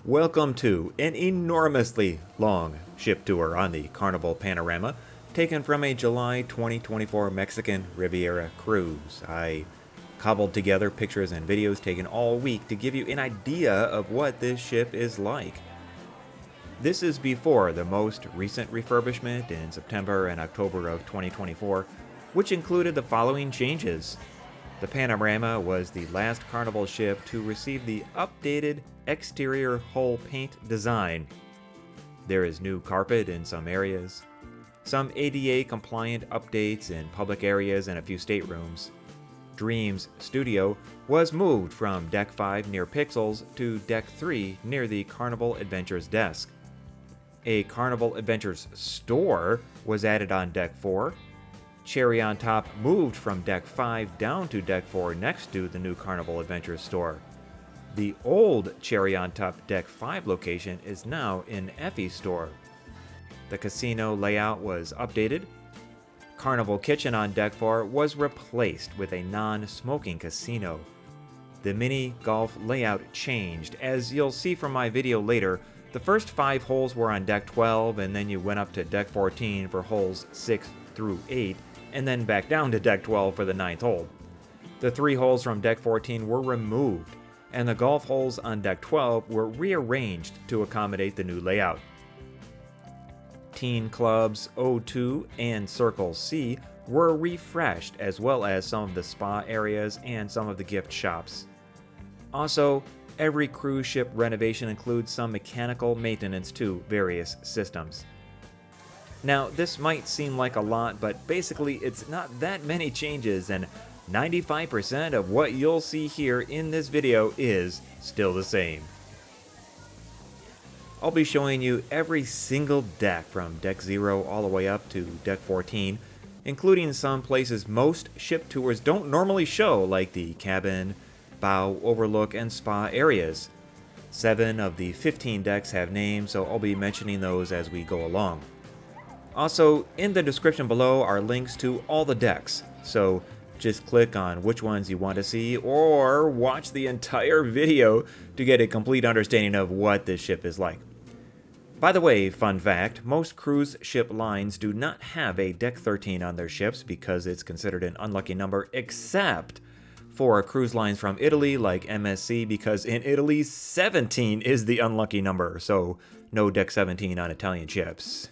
Welcome to an enormously long ship tour on the Carnival Panorama, taken from a July 2024 Mexican Riviera cruise. I cobbled together pictures and videos taken all week to give you an idea of what this ship is like. This is before the most recent refurbishment in September and October of 2024, which included the following changes. The Panorama was the last Carnival ship to receive the updated exterior hull paint design. There is new carpet in some areas, some ADA compliant updates in public areas and a few staterooms. Dream's studio was moved from Deck 5 near Pixels to Deck 3 near the Carnival Adventures desk. A Carnival Adventures store was added on Deck 4. Cherry on Top moved from Deck 5 down to Deck 4 next to the new Carnival Adventures store. The old Cherry on Top Deck 5 location is now in Effie's store. The casino layout was updated. Carnival Kitchen on Deck 4 was replaced with a non-smoking casino. The mini golf layout changed. As you'll see from my video later, the first 5 holes were on Deck 12, and then you went up to Deck 14 for holes 6 through 8, and then back down to Deck 12 for the 9th hole. The 3 holes from Deck 14 were removed, and the golf holes on Deck 12 were rearranged to accommodate the new layout. Teen Clubs O2 and Circle C were refreshed, as well as some of the spa areas and some of the gift shops. Also, every cruise ship renovation includes some mechanical maintenance to various systems. Now, this might seem like a lot, but basically it's not that many changes, and 95% of what you'll see here in this video is still the same. I'll be showing you every single deck from Deck 0 all the way up to Deck 14, including some places most ship tours don't normally show, like the cabin, bow, overlook, and spa areas. 7 of the 15 decks have names, so I'll be mentioning those as we go along. Also, in the description below are links to all the decks, so just click on which ones you want to see or watch the entire video to get a complete understanding of what this ship is like. By the way, fun fact, most cruise ship lines do not have a Deck 13 on their ships because it's considered an unlucky number, except for cruise lines from Italy like MSC, because in Italy 17 is the unlucky number, so no Deck 17 on Italian ships.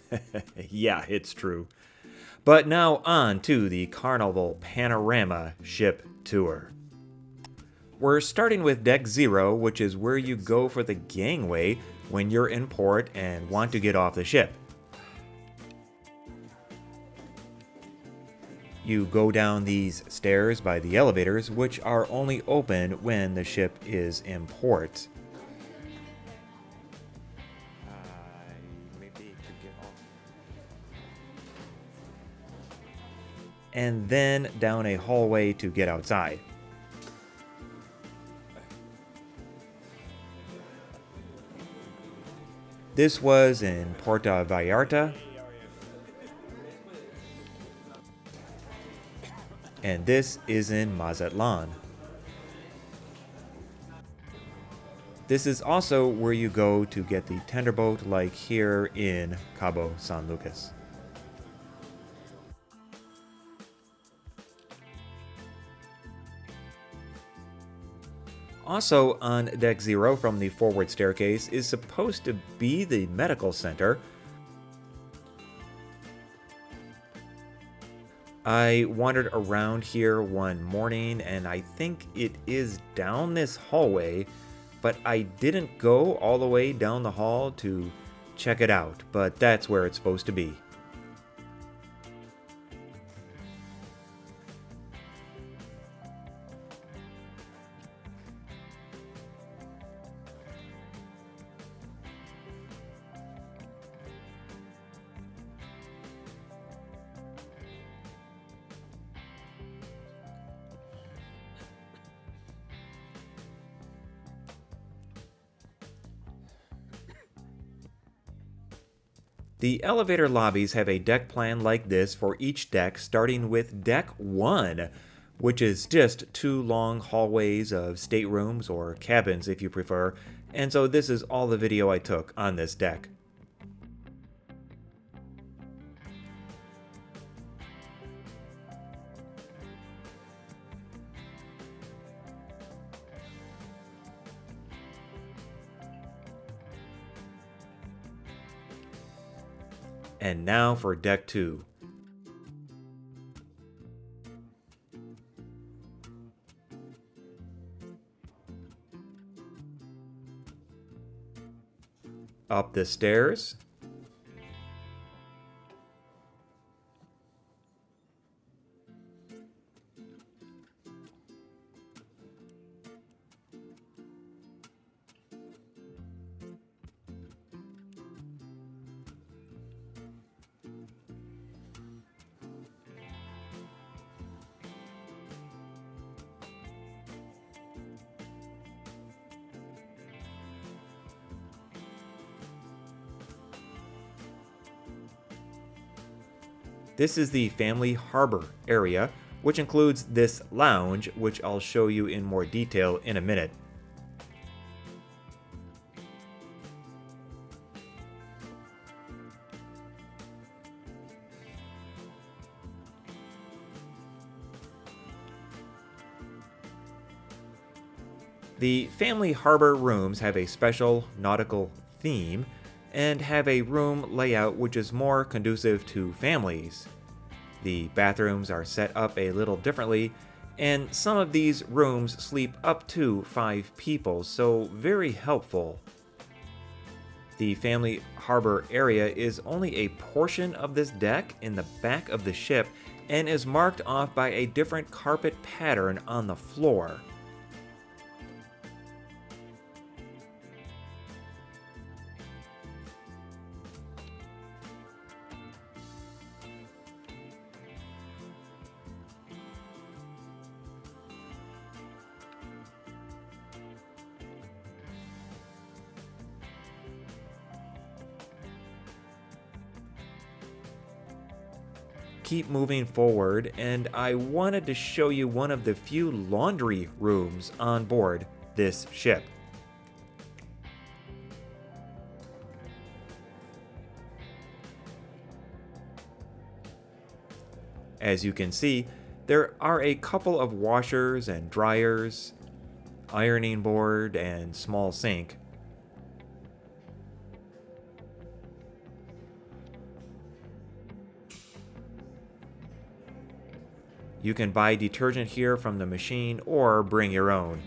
Yeah, it's true. But now on to the Carnival Panorama ship tour. We're starting with Deck 0, which is where you go for the gangway when you're in port and want to get off the ship. You go down these stairs by the elevators, which are only open when the ship is in port. And then down a hallway to get outside. This was in Puerto Vallarta, and this is in Mazatlan. This is also where you go to get the tenderboat, like here in Cabo San Lucas. Also on Deck 0 from the forward staircase is supposed to be the medical center. I wandered around here one morning and I think it is down this hallway, but I didn't go all the way down the hall to check it out, but that's where it's supposed to be. The elevator lobbies have a deck plan like this for each deck, starting with Deck 1, which is just 2 long hallways of staterooms, or cabins if you prefer, And so this is all the video I took on this deck. And now for deck 2. Up the stairs. This is the family harbor area, which includes this lounge, which I'll show you in more detail in a minute. The family harbor rooms have a special nautical theme and have a room layout which is more conducive to families. The bathrooms are set up a little differently, and some of these rooms sleep up to 5 people, so very helpful. The family harbor area is only a portion of this deck in the back of the ship and is marked off by a different carpet pattern on the floor. Keep moving forward, and I wanted to show you one of the few laundry rooms on board this ship. As you can see, there are a couple of washers and dryers, ironing board, and small sink. You can buy detergent here from the machine or bring your own.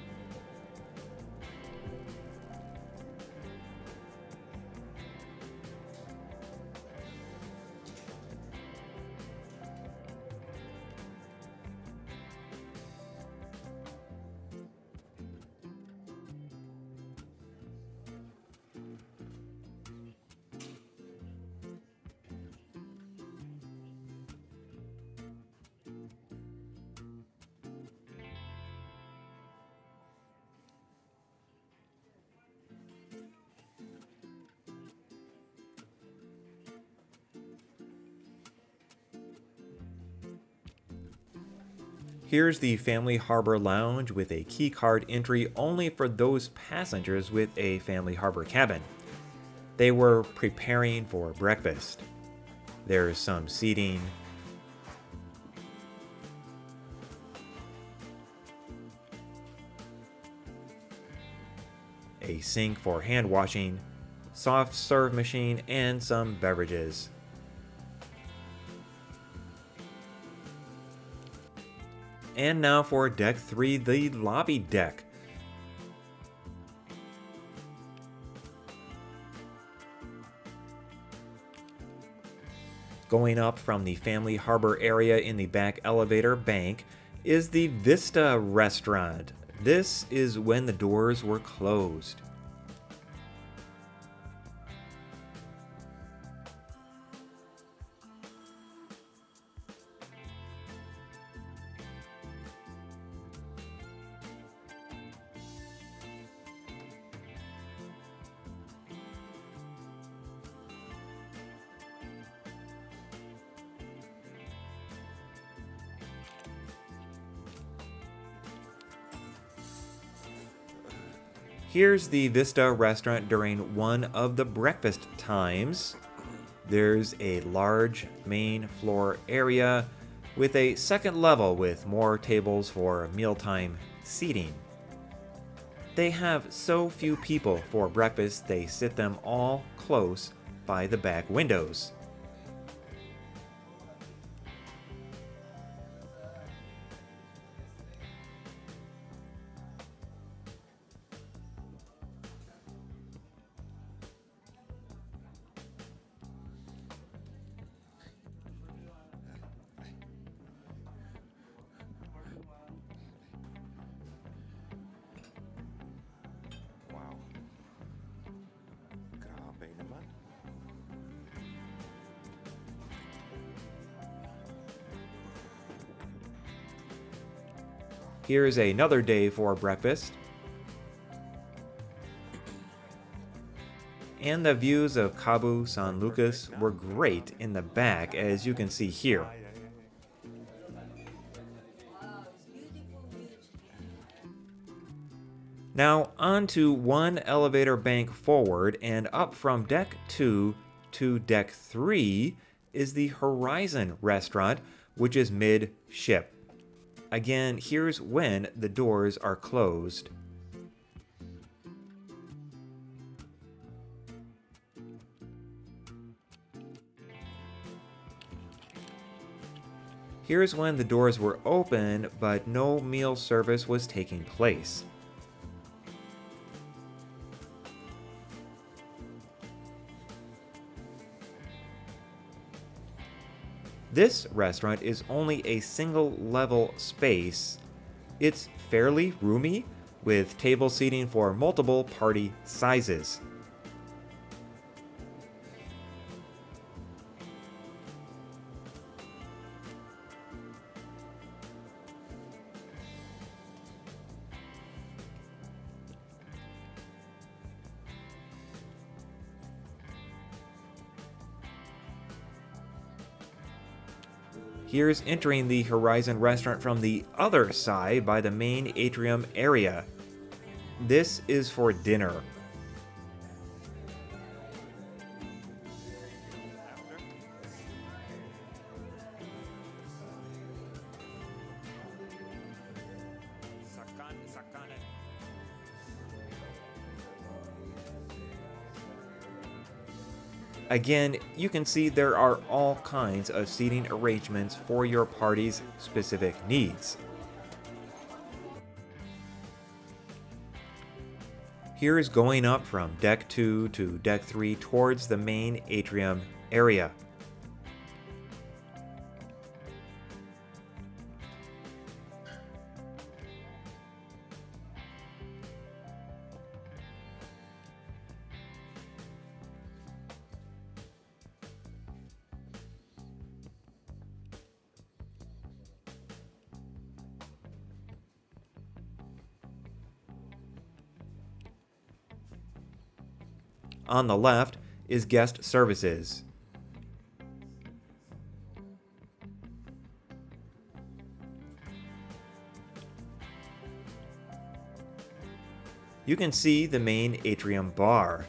Here's the Family Harbor Lounge with a keycard entry only for those passengers with a Family Harbor cabin. They were preparing for breakfast. There's some seating, a sink for hand washing, soft serve machine, and some beverages. And now for Deck 3, the lobby deck. Going up from the Family Harbor area in the back elevator bank is the Vista restaurant. This is when the doors were closed. Here's the Vista restaurant during one of the breakfast times. There's a large main floor area with a second level with more tables for mealtime seating. They have so few people for breakfast they sit them all close by the back windows. Here's another day for breakfast. And the views of Cabo San Lucas were great in the back, as you can see here. Now onto one elevator bank forward, and up from deck 2 to deck 3 is the Horizon restaurant, which is mid-ship. Again, here's when the doors are closed. Here's when the doors were open, but no meal service was taking place. This restaurant is only a single level space. It's fairly roomy, with table seating for multiple party sizes. Here's entering the Horizon restaurant from the other side by the main atrium area. This is for dinner. Again, you can see there are all kinds of seating arrangements for your party's specific needs. Here's going up from deck 2 to deck 3 towards the main atrium area. On the left is guest services. You can see the main atrium bar.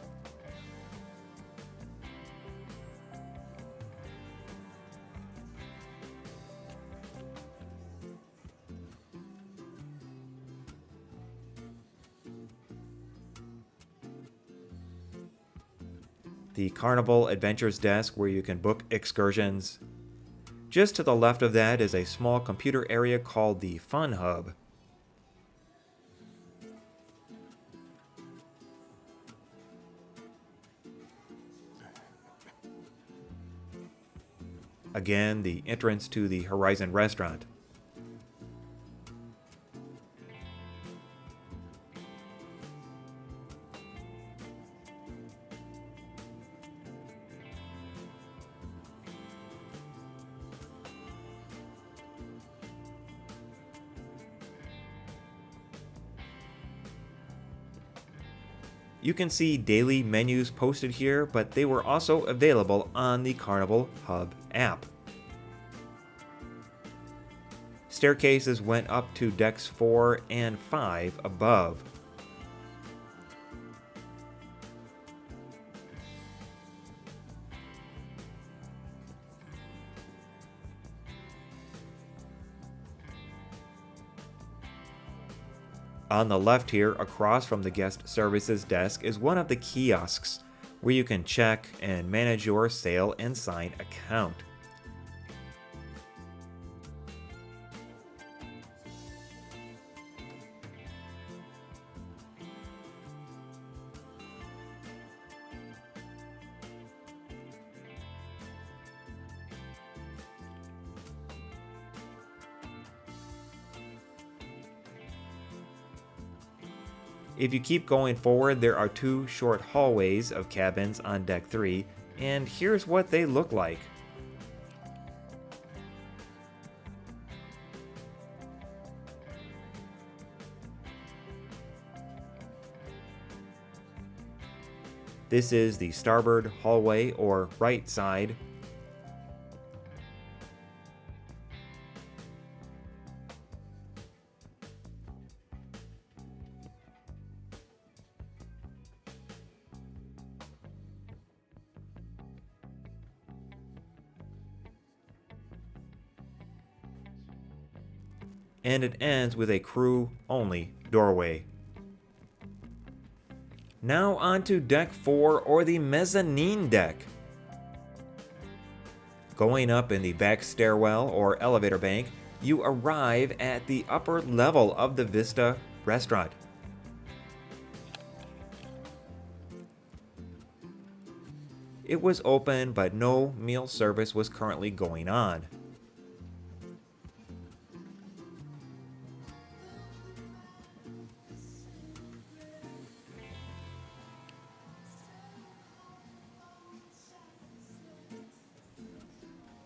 The Carnival Adventures desk where you can book excursions. Just to the left of that is a small computer area called the Fun Hub. Again, the entrance to the Horizon restaurant. You can see daily menus posted here, but they were also available on the Carnival Hub app. Staircases went up to decks 4 and 5 above. On the left here, across from the guest services desk, is one of the kiosks where you can check and manage your Sail and Sign account. If you keep going forward, there are two short hallways of cabins on Deck 3, and here's what they look like. This is the starboard hallway, or right side. And it ends with a crew-only doorway. Now on to Deck 4, or the Mezzanine deck. Going up in the back stairwell or elevator bank, you arrive at the upper level of the Vista restaurant. It was open, but no meal service was currently going on.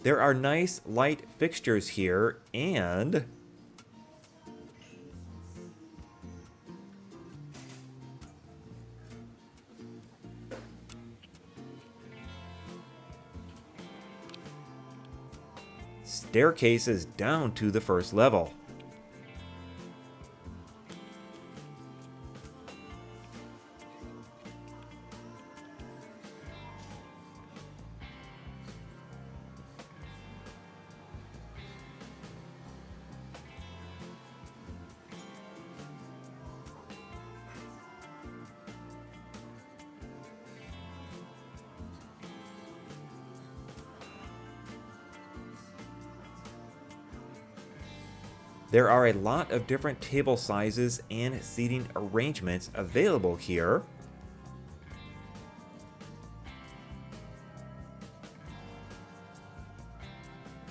There are nice light fixtures here, and staircases down to the first level. There are a lot of different table sizes and seating arrangements available here.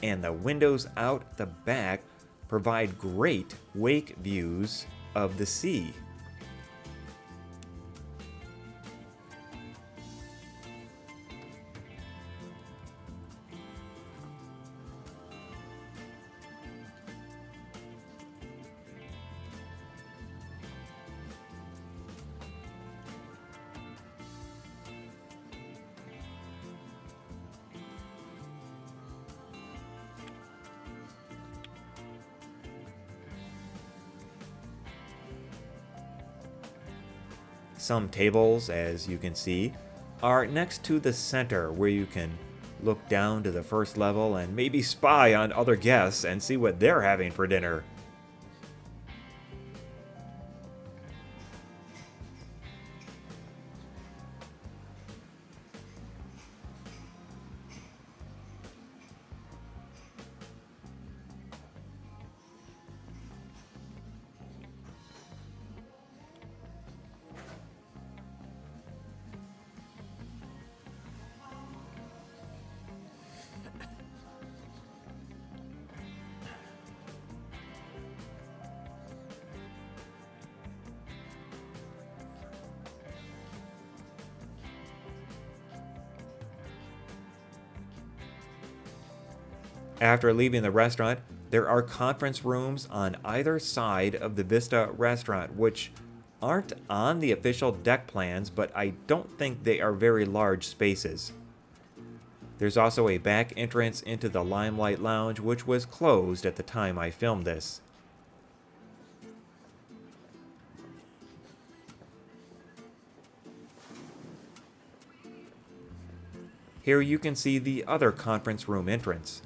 And the windows out the back provide great wake views of the sea. Some tables, as you can see, are next to the center where you can look down to the first level and maybe spy on other guests and see what they're having for dinner. After leaving the restaurant, there are conference rooms on either side of the Vista restaurant, which aren't on the official deck plans, but I don't think they are very large spaces. There's also a back entrance into the Limelight Lounge, which was closed at the time I filmed this. Here you can see the other conference room entrance.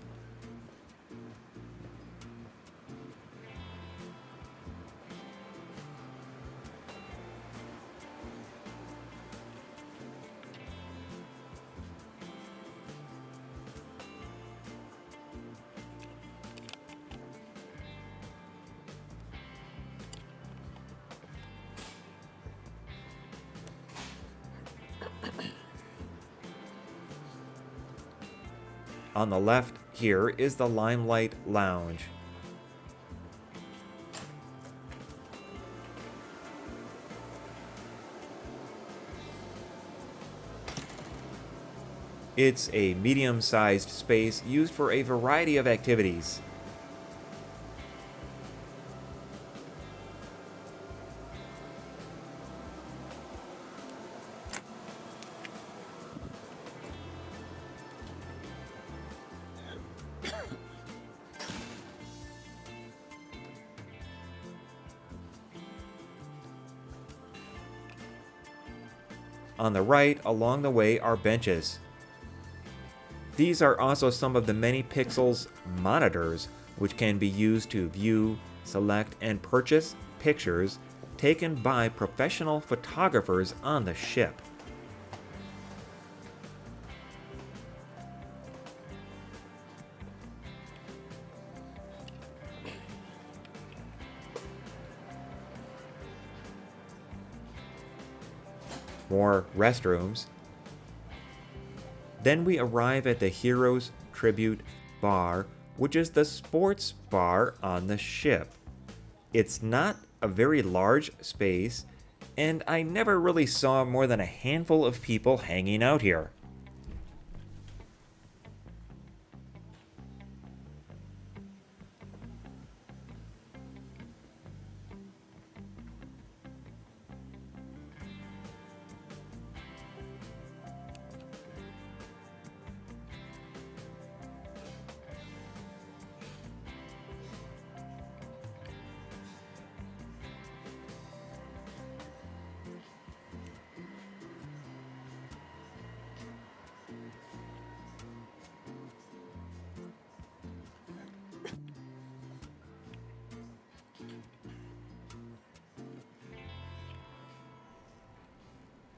On the left here is the Limelight Lounge. It's a medium-sized space used for a variety of activities. On the right, along the way, are benches. These are also some of the many pixels monitors, which can be used to view, select, and purchase pictures taken by professional photographers on the ship. More restrooms. Then we arrive at the Heroes Tribute Bar, which is the sports bar on the ship. It's not a very large space, and I never really saw more than a handful of people hanging out here.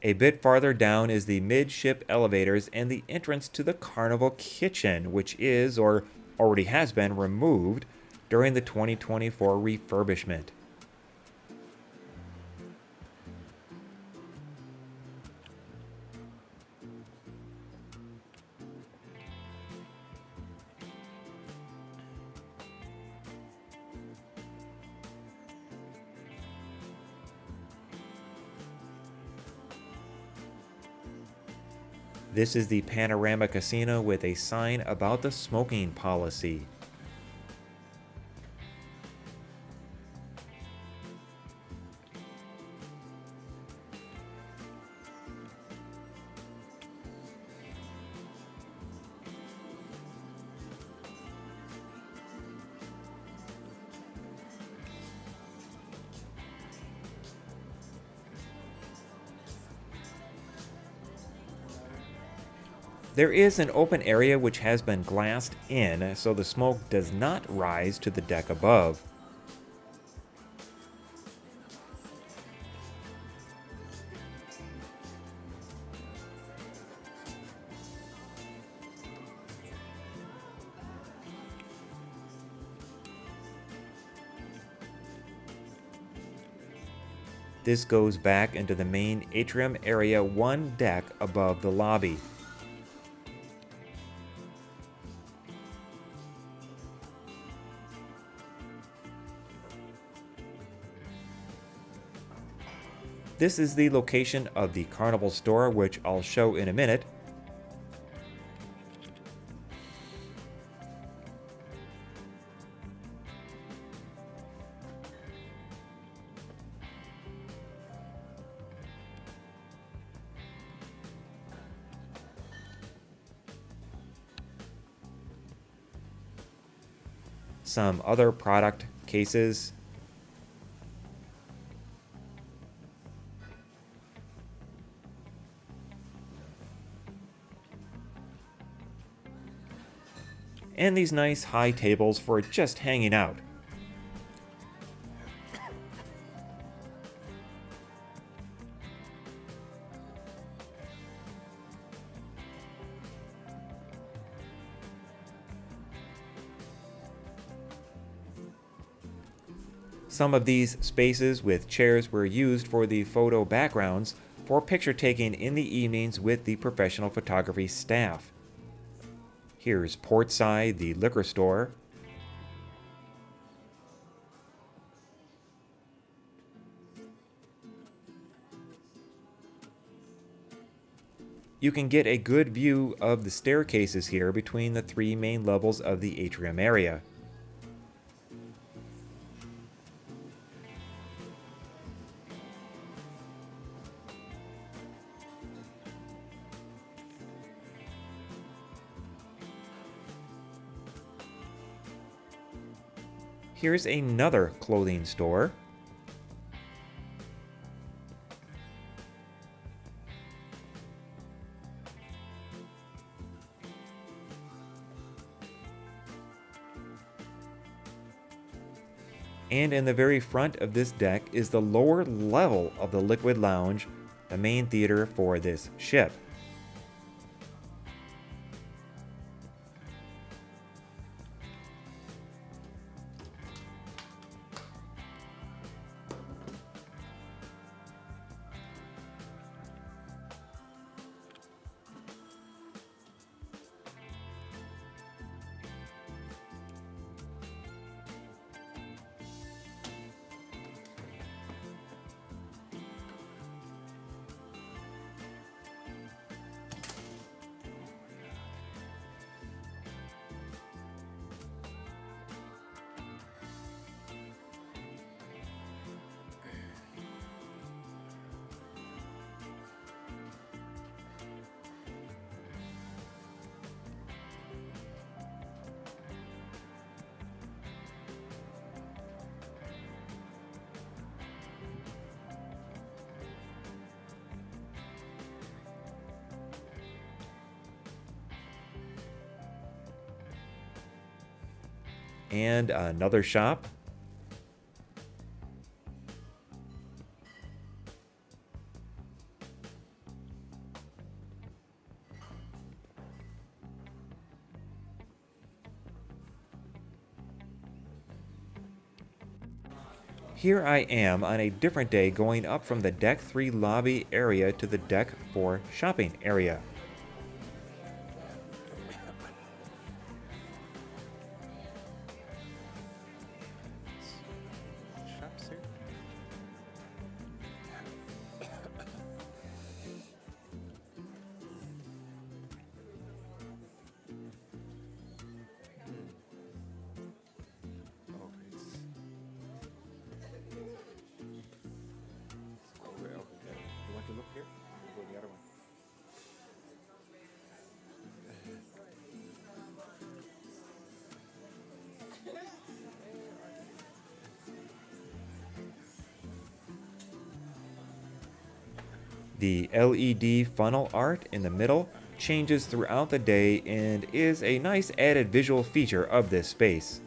A bit farther down is the midship elevators and the entrance to the Carnival kitchen, which is, or already has been, removed during the 2024 refurbishment. This is the Panorama Casino with a sign about the smoking policy. There is an open area which has been glassed in, so the smoke does not rise to the deck above. This goes back into the main atrium area one deck above the lobby. This is the location of the Carnival store, which I'll show in a minute. Some other product cases. And these nice high tables for just hanging out. Some of these spaces with chairs were used for the photo backgrounds for picture taking in the evenings with the professional photography staff. Here's Portside, the liquor store. You can get a good view of the staircases here between the 3 main levels of the atrium area. Here's another clothing store. And in the very front of this deck is the lower level of the Liquid Lounge, the main theater for this ship. And another shop. Here I am on a different day going up from the Deck 3 lobby area to the Deck 4 shopping area. The LED funnel art in the middle changes throughout the day and is a nice added visual feature of this space.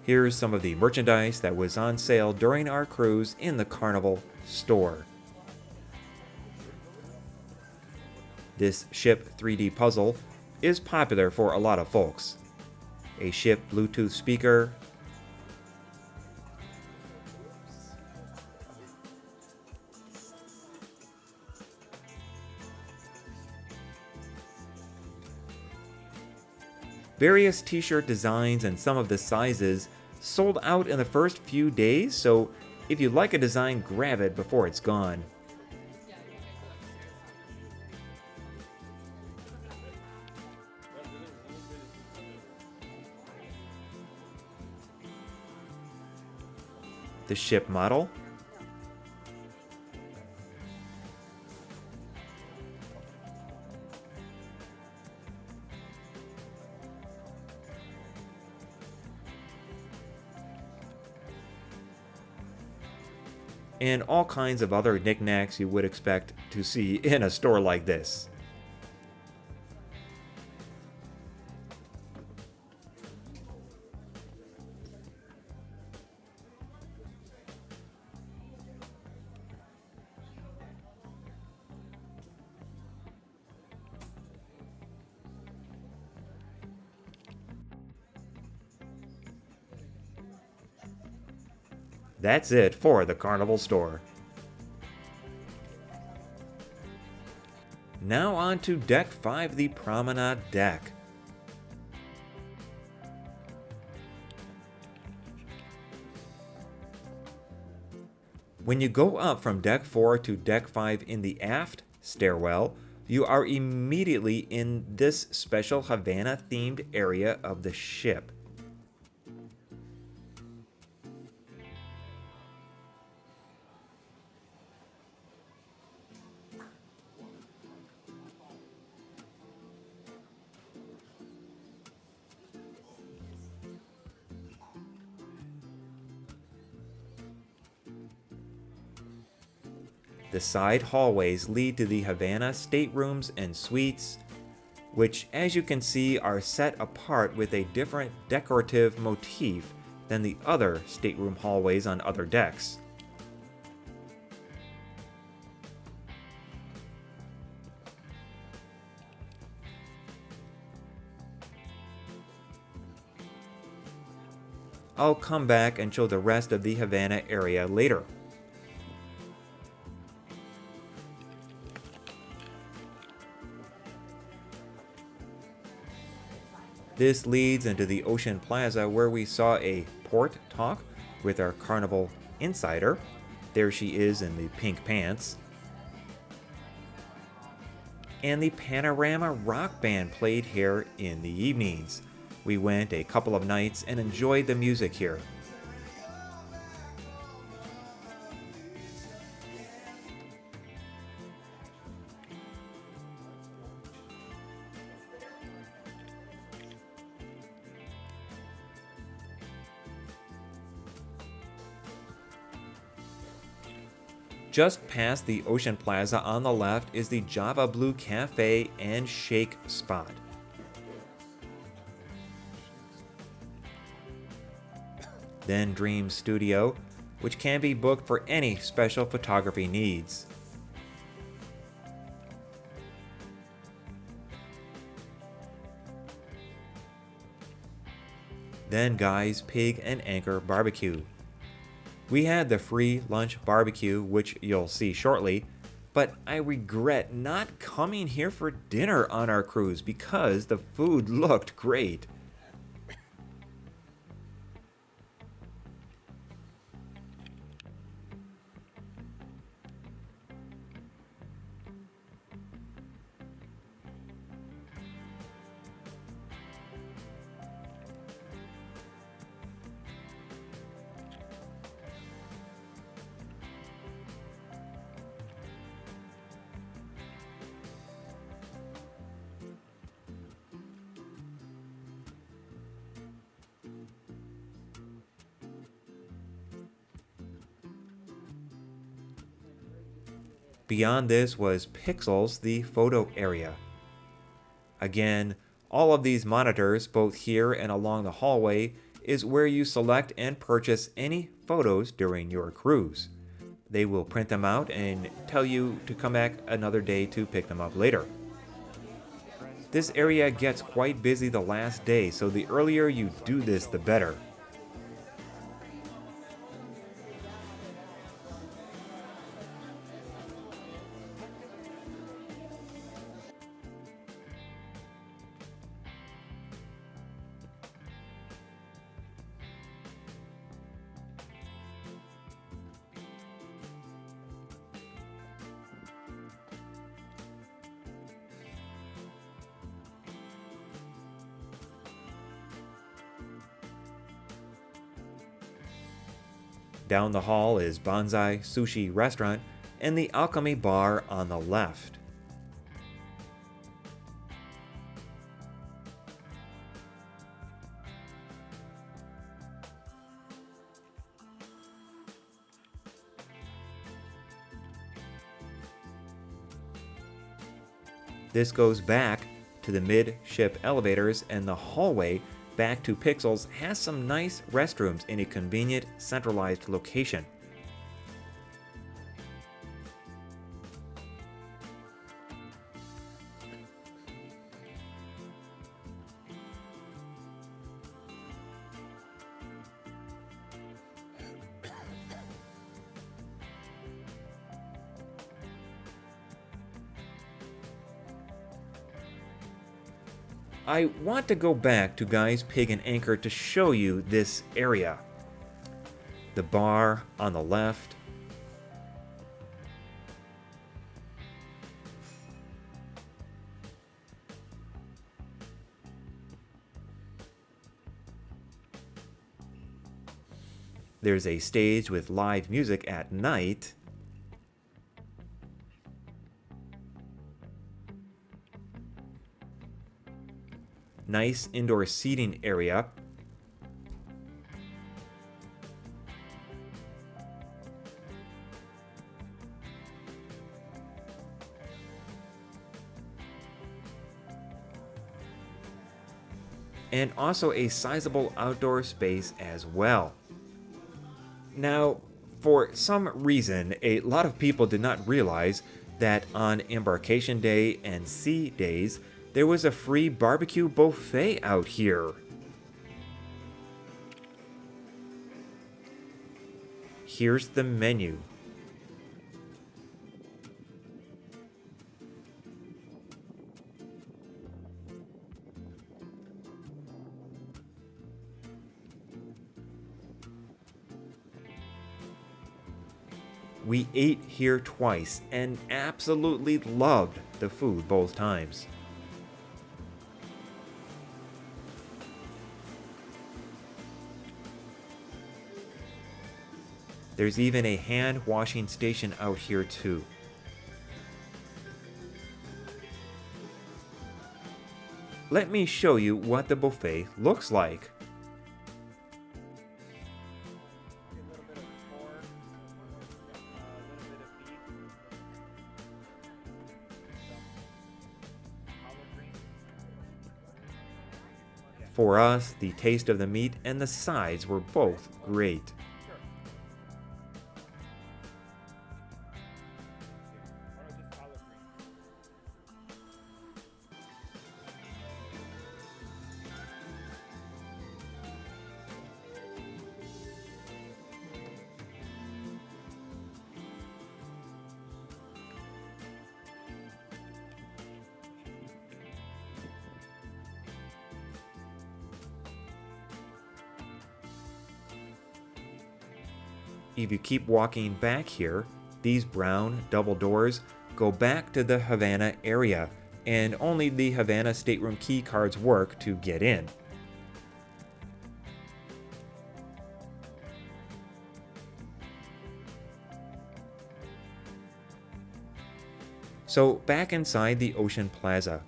Here's some of the merchandise that was on sale during our cruise in the Carnival store. This ship 3D puzzle is popular for a lot of folks. A ship Bluetooth speaker, various t-shirt designs and some of the sizes sold out in the first few days, so if you like a design, grab it before it's gone. The ship model, and all kinds of other knickknacks you would expect to see in a store like this. That's it for the Carnival store. Now on to Deck 5, the Promenade deck. When you go up from Deck 4 to Deck 5 in the aft stairwell, you are immediately in this special Havana-themed area of the ship. The side hallways lead to the Havana staterooms and suites, which, as you can see, are set apart with a different decorative motif than the other stateroom hallways on other decks. I'll come back and show the rest of the Havana area later. This leads into the Ocean Plaza, where we saw a port talk with our Carnival insider. There she is in the pink pants. And the Panorama rock band played here in the evenings. We went a couple of nights and enjoyed the music here. Just past the Ocean Plaza on the left is the Java Blue Cafe and Shake spot. Then Dream Studio, which can be booked for any special photography needs. Then Guy's Pig and Anchor Barbecue. We had the free lunch barbecue, which you'll see shortly, but I regret not coming here for dinner on our cruise because the food looked great. Beyond this was Pixels, the photo area. Again, all of these monitors, both here and along the hallway, is where you select and purchase any photos during your cruise. They will print them out and tell you to come back another day to pick them up later. This area gets quite busy the last day, so the earlier you do this, the better. Down the hall is Bonsai Sushi Restaurant and the Alchemy Bar on the left. This goes back to the mid-ship elevators, and the hallway back to Pixels has some nice restrooms in a convenient, centralized location. I want to go back to Guy's Pig and Anchor to show you this area. The bar on the left. There's a stage with live music at night. Nice indoor seating area. And also a sizable outdoor space as well. Now, for some reason, a lot of people did not realize that on embarkation day and sea days, there was a free barbecue buffet out here. Here's the menu. We ate here twice and absolutely loved the food both times. There's even a hand washing station out here too. Let me show you what the buffet looks like. For us, the taste of the meat and the sides were both great. If you keep walking back here, these brown double doors go back to the Havana area, and only the Havana stateroom key cards work to get in. So back inside the Ocean Plaza.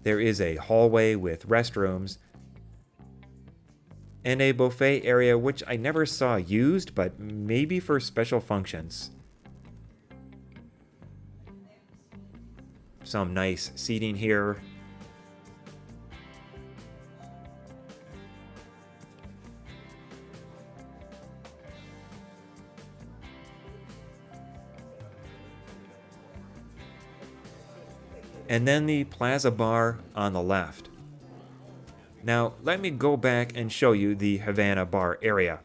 There is a hallway with restrooms and a buffet area which I never saw used, but maybe for special functions. Some nice seating here. And then the Plaza Bar on the left. Now, let me go back and show you the Havana Bar area.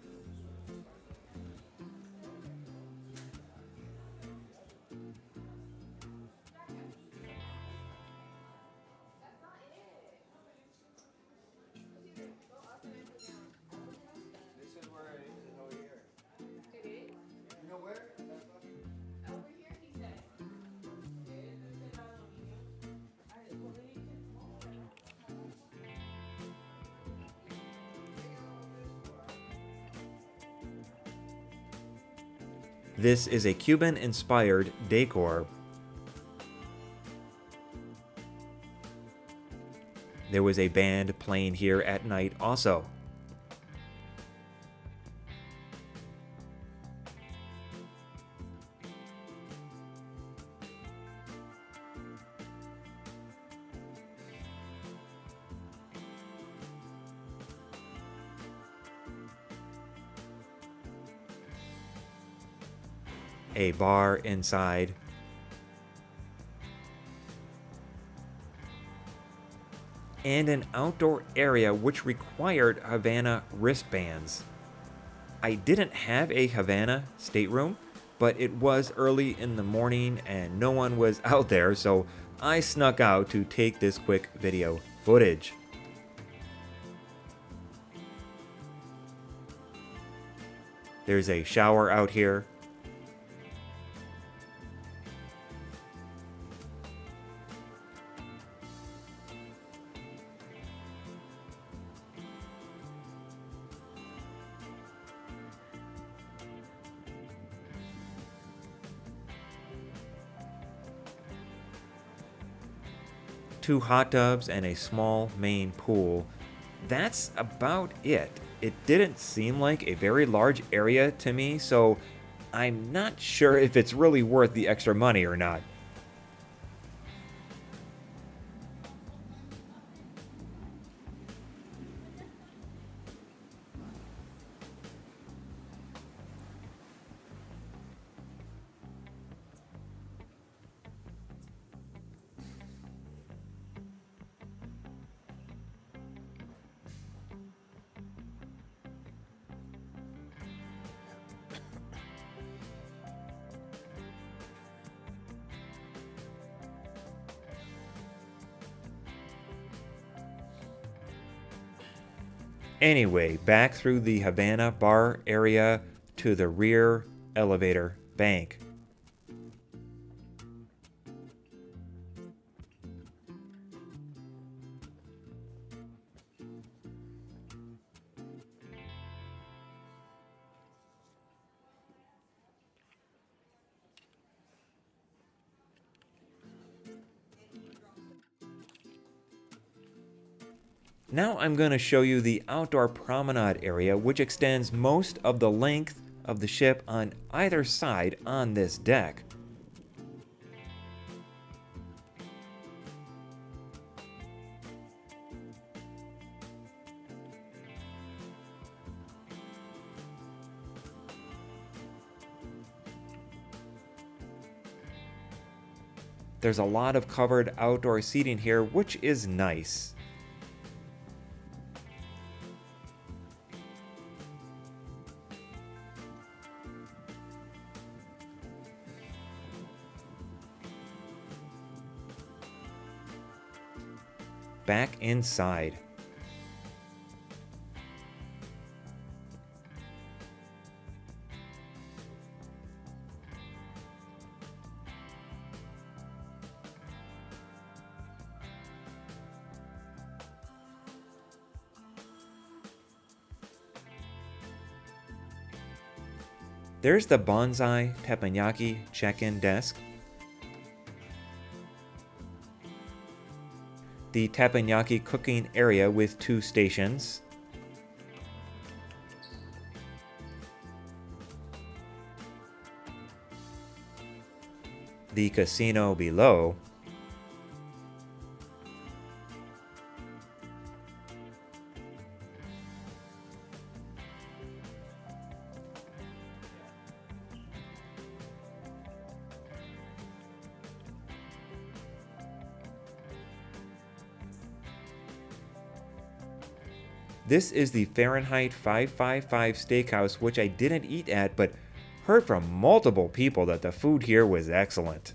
This is a Cuban-inspired decor. There was a band playing here at night also. A bar inside. and an outdoor area which required Havana wristbands. I didn't have a Havana stateroom, but it was early in the morning and no one was out there, so I snuck out to take this quick video footage. There's a shower out here. Two hot tubs and a small main pool. That's about it. It didn't seem like a very large area to me, so I'm not sure if it's really worth the extra money or not. Anyway, back through the Havana bar area to the rear elevator bank. Now I'm going to show you the outdoor promenade area, which extends most of the length of the ship on either side on this deck. There's a lot of covered outdoor seating here, which is nice. Back inside. There's the bonsai teppanyaki check-in desk. The teppanyaki cooking area with 2 stations. The casino below. This is the Fahrenheit 555 steakhouse, which I didn't eat at, but heard from multiple people that the food here was excellent.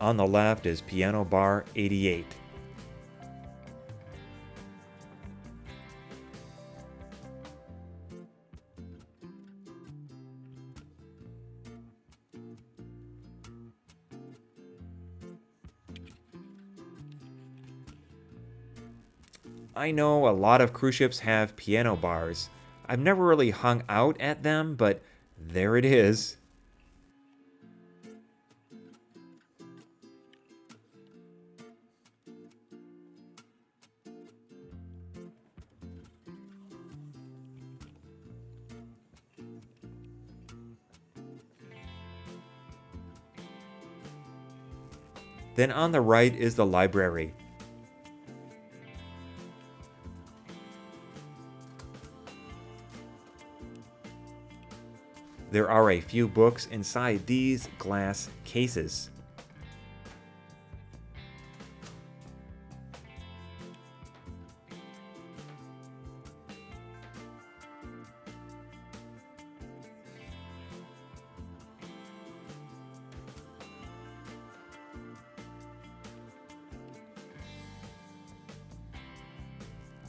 On the left is Piano Bar 88. I know a lot of cruise ships have piano bars. I've never really hung out at them, but there it is. Then on the right is the library. There are a few books inside these glass cases.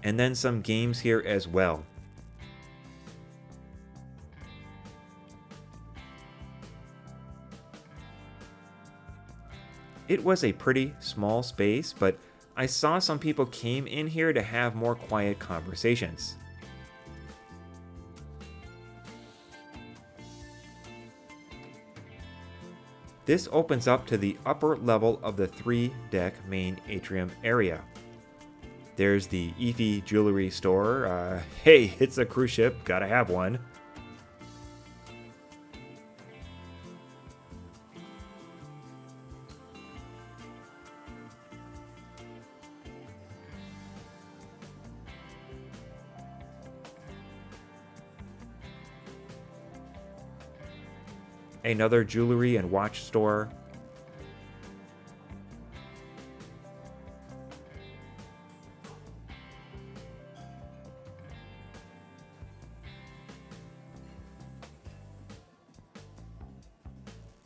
And then some games here as well. It was a pretty small space, but I saw some people came in here to have more quiet conversations. This opens up to the upper level of the 3-deck main atrium area. There's the Efi jewelry store. Hey, it's a cruise ship, gotta have one. Another jewelry and watch store.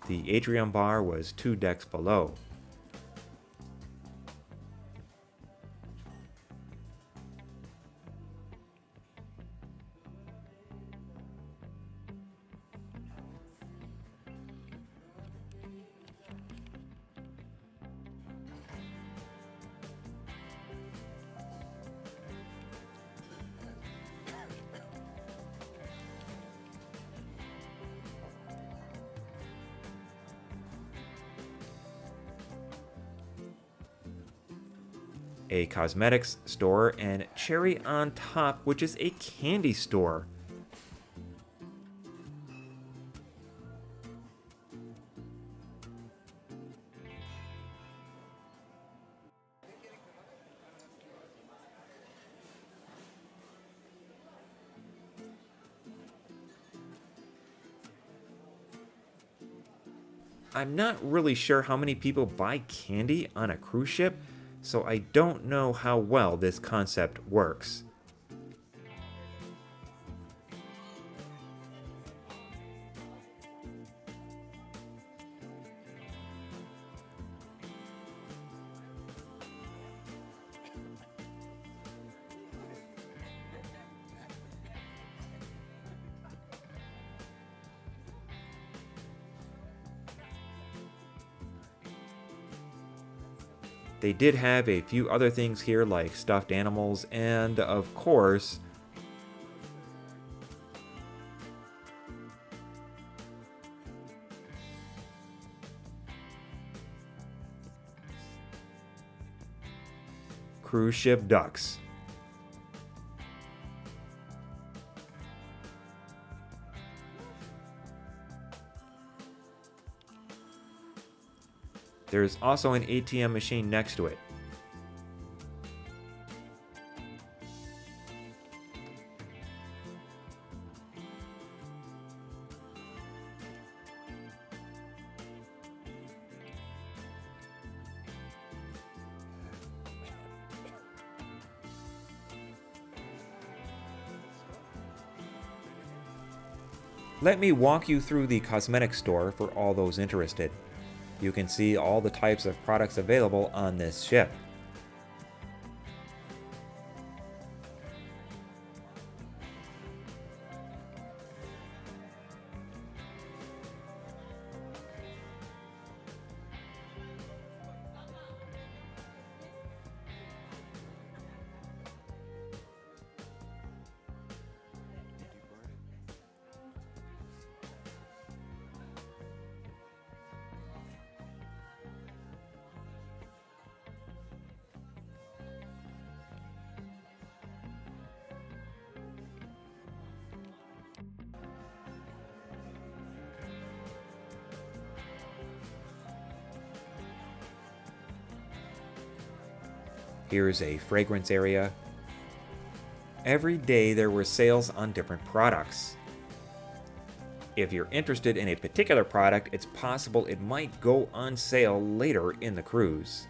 The atrium bar was 2 decks below. A cosmetics store, and cherry on top, which is a candy store. I'm not really sure how many people buy candy on a cruise ship, so I don't know how well this concept works. They did have a few other things here like stuffed animals and, of course, cruise ship ducks. There's also an ATM machine next to it. Let me walk you through the cosmetic store for all those interested. You can see all the types of products available on this ship. Here's a fragrance area. Every day there were sales on different products. If you're interested in a particular product, it's possible it might go on sale later in the cruise.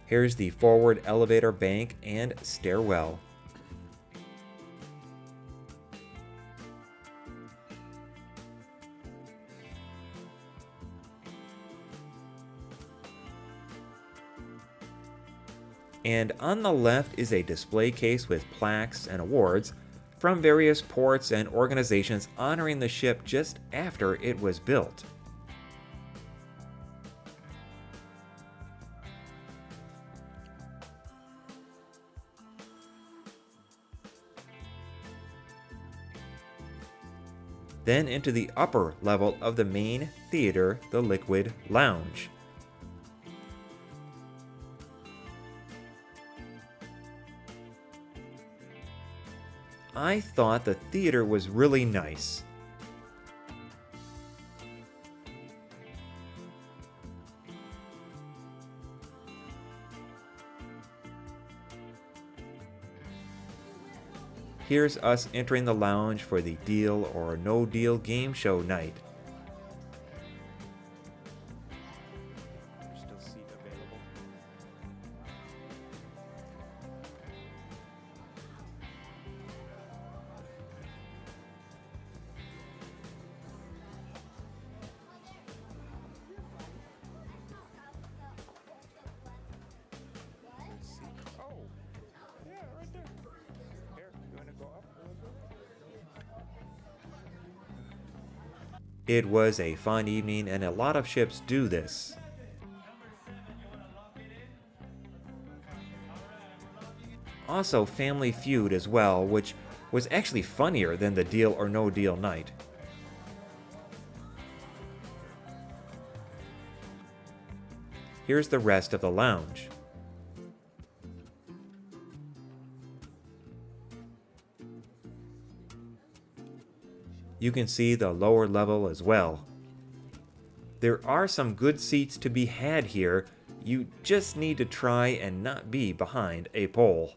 Here's the forward elevator bank and stairwell. And on the left is a display case with plaques and awards from various ports and organizations honoring the ship just after it was built. Then into the upper level of the main theater, the Liquid Lounge. I thought the theater was really nice. Here's us entering the lounge for the Deal or No Deal game show night. There's still seat available. It was a fun evening, and a lot of ships do this. Also Family Feud as well, which was actually funnier than the Deal or No Deal night. Here's the rest of the lounge. You can see the lower level as well. There are some good seats to be had here. You just need to try and not be behind a pole.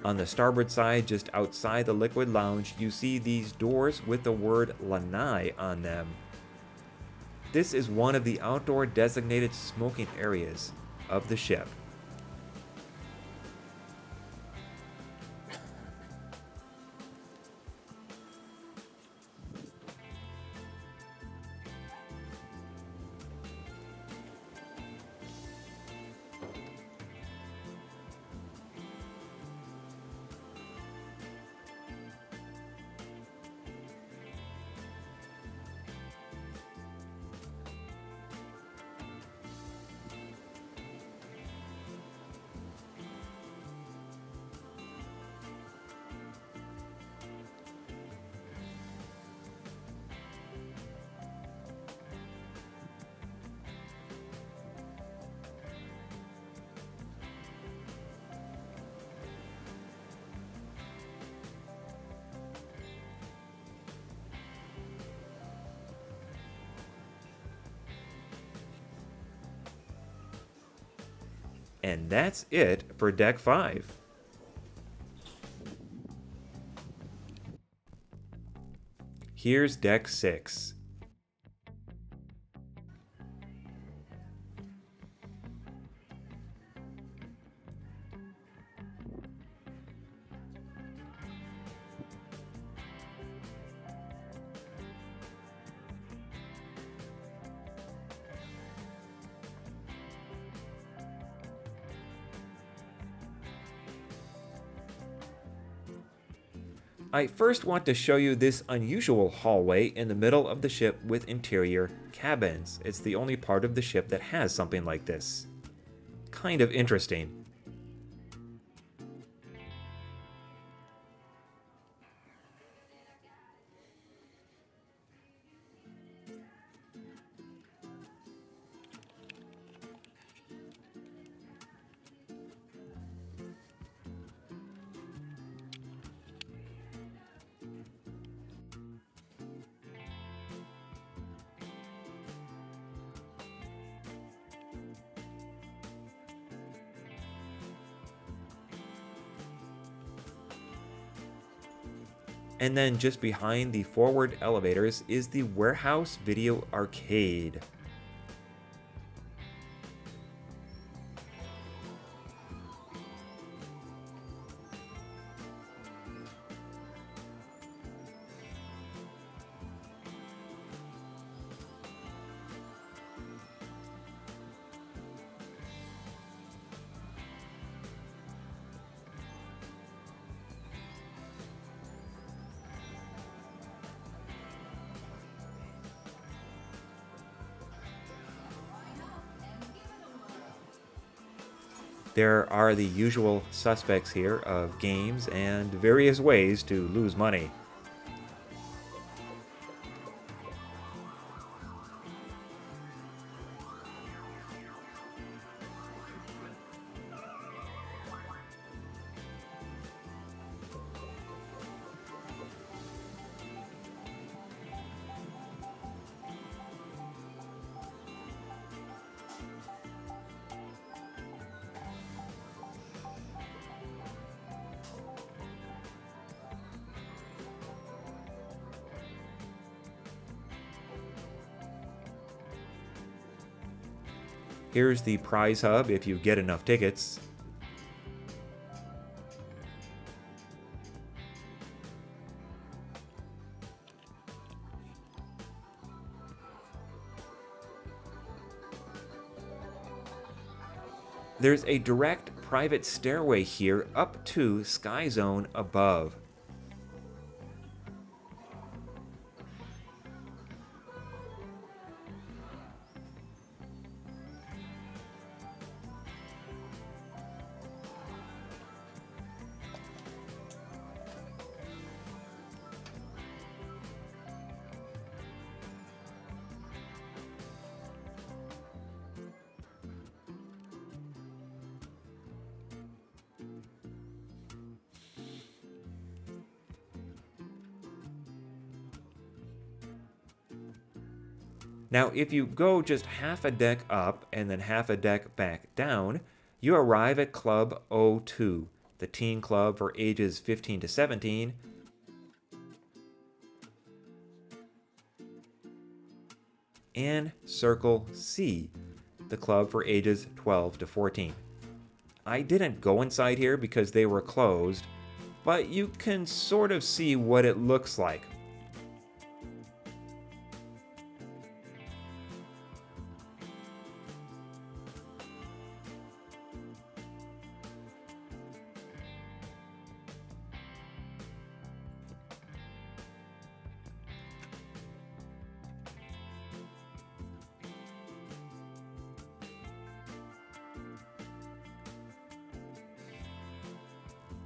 On the starboard side, just outside the Liquid Lounge, you see these doors with the word Lanai on them. This is one of the outdoor designated smoking areas of the ship. And that's it for Deck 5. Here's Deck 6. I first want to show you this unusual hallway in the middle of the ship with interior cabins. It's the only part of the ship that has something like this. Kind of interesting. And then just behind the forward elevators is the Warehouse Video Arcade. There are the usual suspects here of games and various ways to lose money. Here's the prize hub if you get enough tickets. There's a direct private stairway here up to Sky Zone above. Now, if you go just half a deck up and then half a deck back down, you arrive at Club O2, the teen club for ages 15 to 17, and Circle C, the club for ages 12 to 14. I didn't go inside here because they were closed, but you can sort of see what it looks like.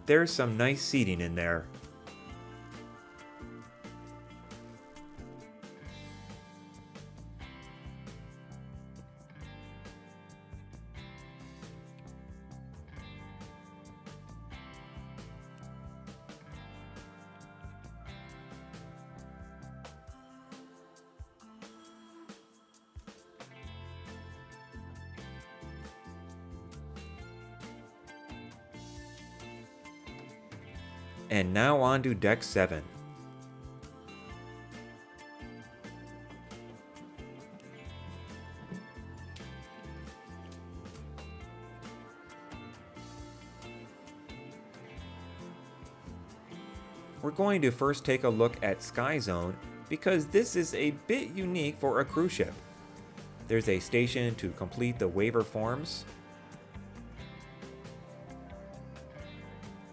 There's some nice seating in there. And now on to Deck 7. We're going to first take a look at Sky Zone because this is a bit unique for a cruise ship. There's a station to complete the waiver forms.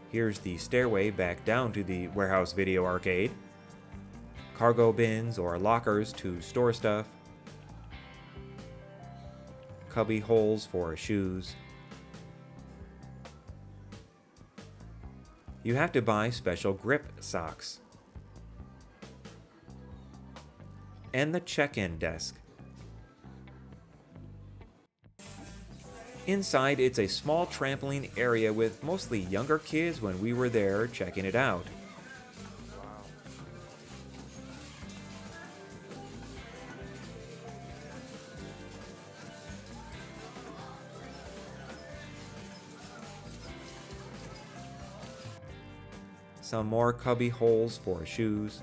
Here's the stairway back down to the warehouse video arcade. Cargo bins or lockers to store stuff. Cubby holes for shoes. You have to buy special grip socks. And the check-in desk. Inside, it's a small trampoline area with mostly younger kids when we were there checking it out. Some more cubby holes for shoes.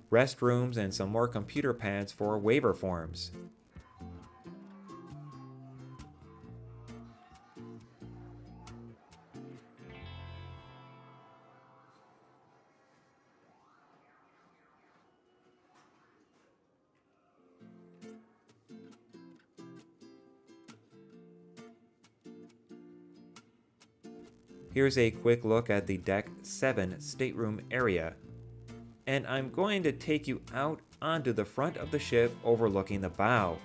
Restrooms and some more computer pads for waiver forms. Here's a quick look at the Deck 7 stateroom area. And I'm going to take you out onto the front of the ship overlooking the bow.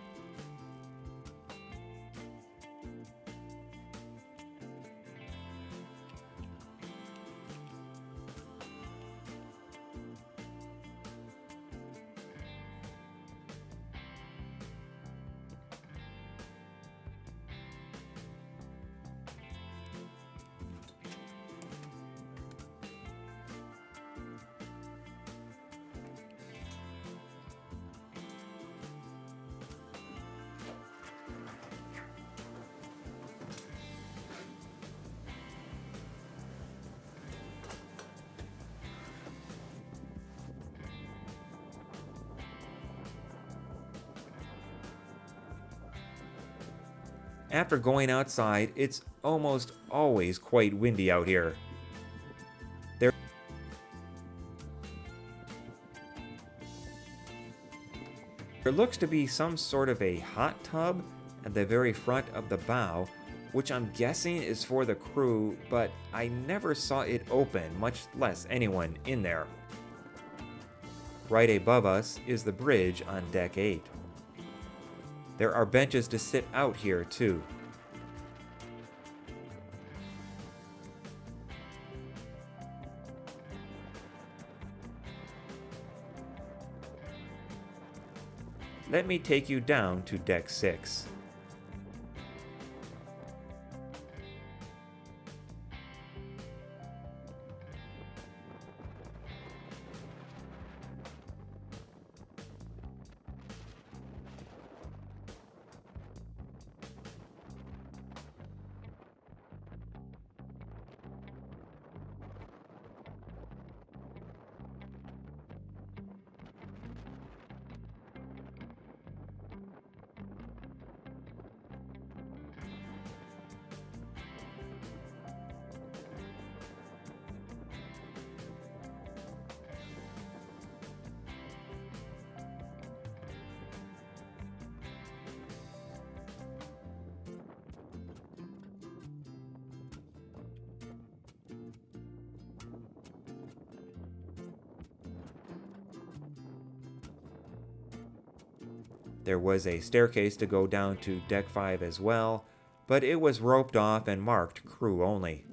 After going outside, it's almost always quite windy out here. There looks to be some sort of a hot tub at the very front of the bow, which I'm guessing is for the crew, but I never saw it open, much less anyone in there. Right above us is the bridge on Deck 8. There are benches to sit out here too. Let me take you down to Deck 6. There was a staircase to go down to Deck 5 as well, but it was roped off and marked crew only.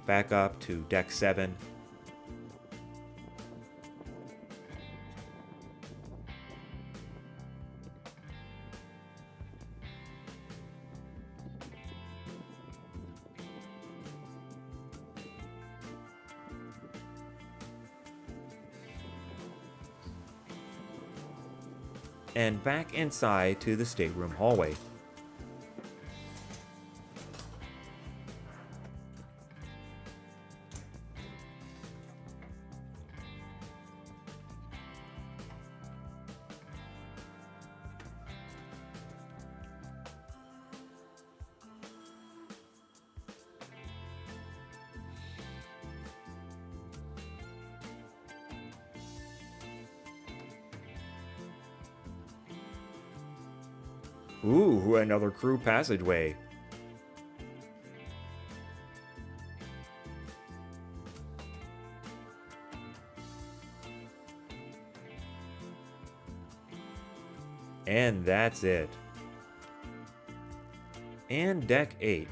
Back up to Deck 7. and back inside to the stateroom hallway. Ooh, another crew passageway. And that's it. And Deck 8.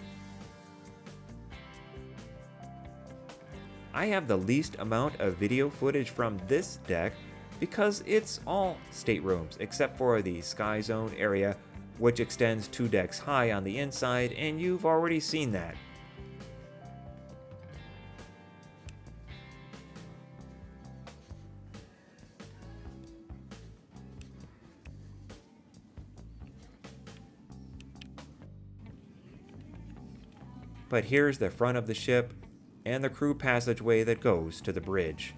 I have the least amount of video footage from this deck because it's all staterooms except for the Sky Zone area, which extends 2 decks high on the inside, and you've already seen that. But here's the front of the ship and the crew passageway that goes to the bridge.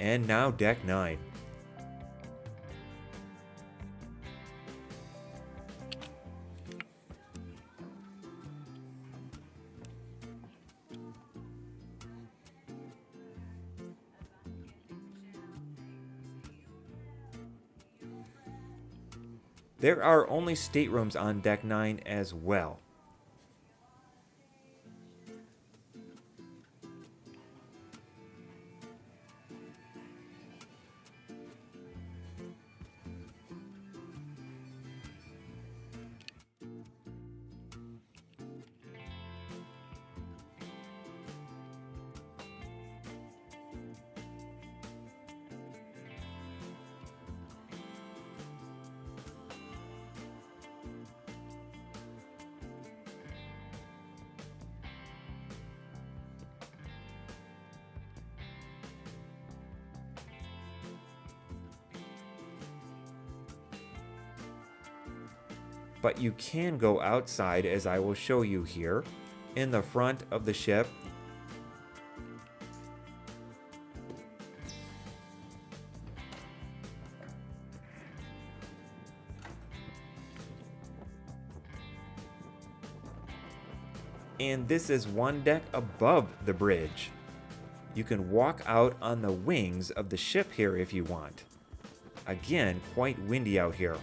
And now Deck 9. There are only staterooms on Deck 9 as well. But you can go outside, as I will show you here, in the front of the ship. And this is one deck above the bridge. You can walk out on the wings of the ship here if you want. Again, quite windy out here.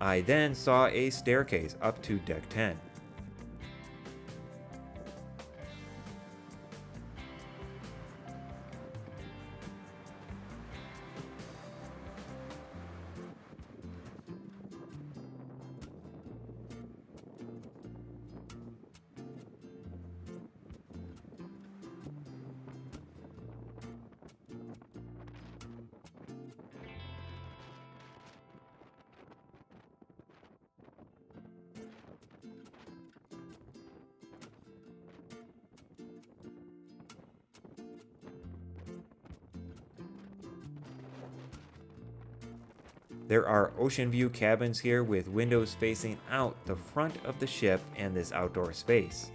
I then saw a staircase up to Deck 10. There are ocean view cabins here with windows facing out the front of the ship and this outdoor space.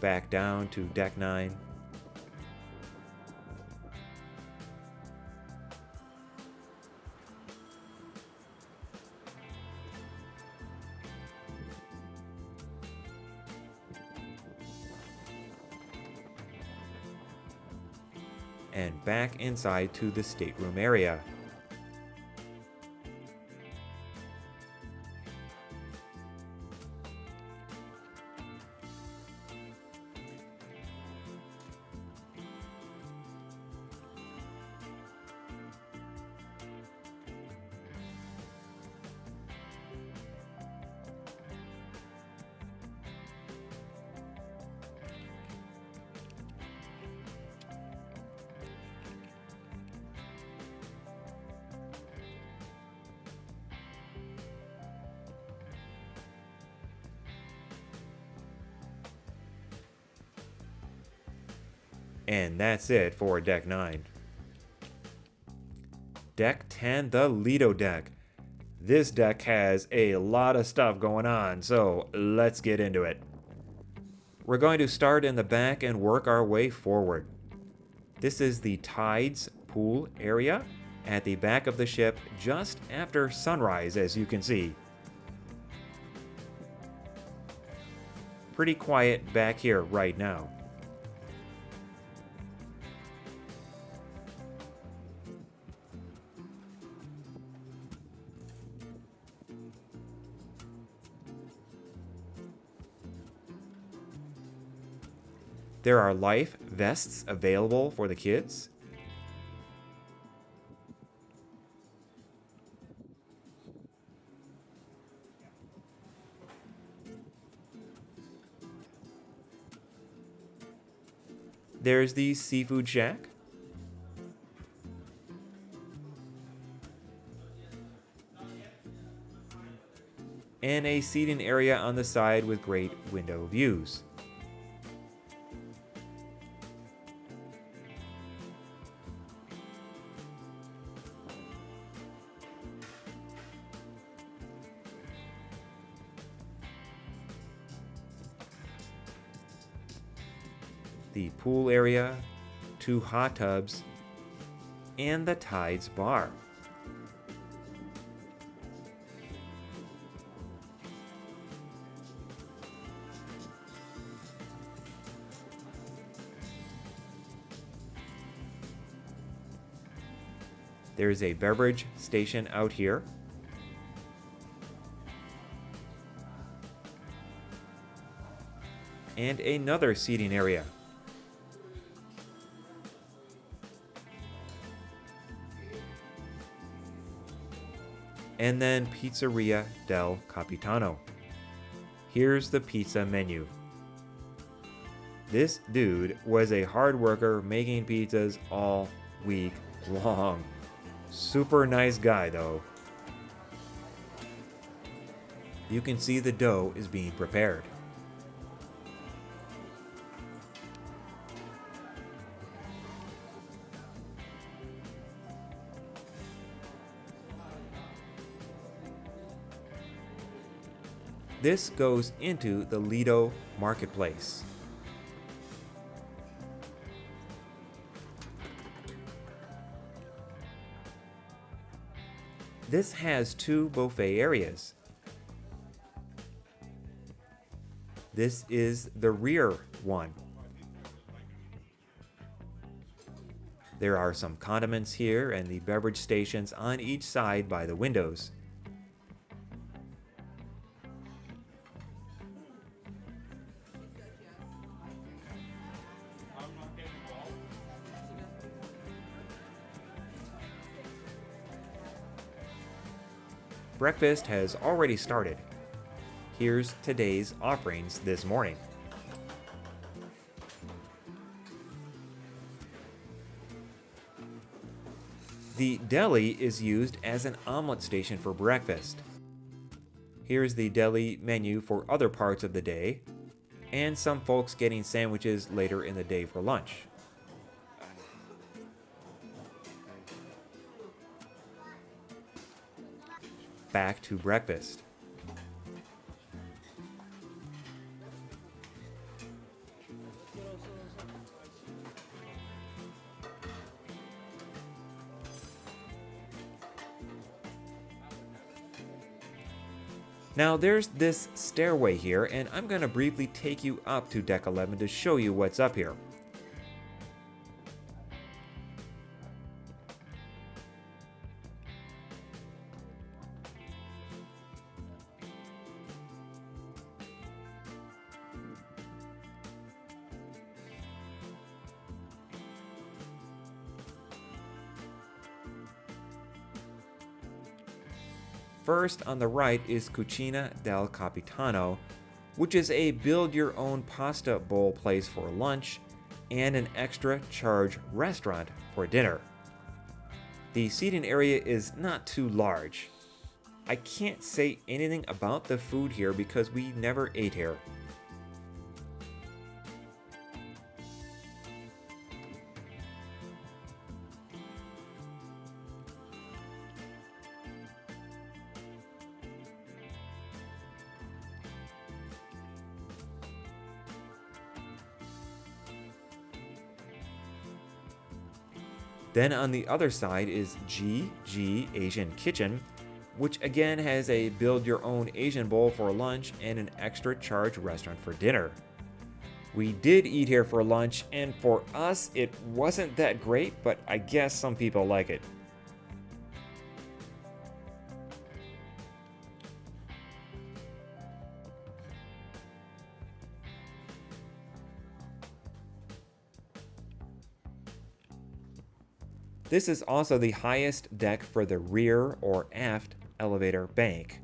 Back down to deck 9. And back inside to the stateroom area. And that's it for deck 9. Deck 10, the Lido deck. This deck has a lot of stuff going on, so let's get into it. We're going to start in the back and work our way forward. This is the Tides pool area at the back of the ship just after sunrise, as you can see. Pretty quiet back here right now. There are life vests available for the kids. There's the seafood shack. And a seating area on the side with great window views. The pool area, 2 hot tubs, and the Tides bar. There's a beverage station out here. And another seating area. And then Pizzeria del Capitano. Here's the pizza menu. This dude was a hard worker making pizzas all week long. Super nice guy though. You can see the dough is being prepared. This goes into the Lido marketplace. This has 2 buffet areas. This is the rear one. There are some condiments here and the beverage stations on each side by the windows. Breakfast has already started. Here's today's offerings this morning. The deli is used as an omelet station for breakfast. Here's the deli menu for other parts of the day, and some folks getting sandwiches later in the day for lunch. Back to breakfast. Now there's this stairway here, and I'm going to briefly take you up to deck 11 to show you what's up here. First on the right is Cucina del Capitano, which is a build-your-own pasta bowl place for lunch and an extra charge restaurant for dinner. The seating area is not too large. I can't say anything about the food here because we never ate here. Then on the other side is GG Asian Kitchen, which again has a build-your-own Asian bowl for lunch and an extra charge restaurant for dinner. We did eat here for lunch, and for us it wasn't that great, but I guess some people like it. This is also the highest deck for the rear or aft elevator bank.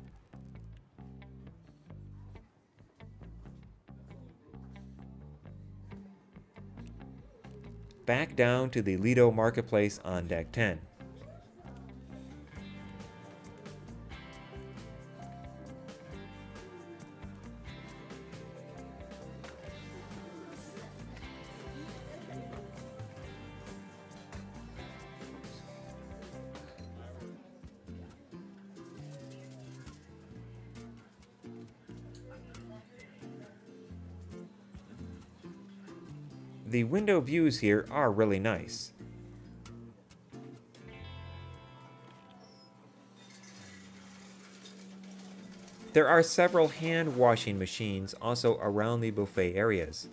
Back down to the Lido Marketplace on deck 10. The window views here are really nice. There are several hand washing machines also around the buffet areas.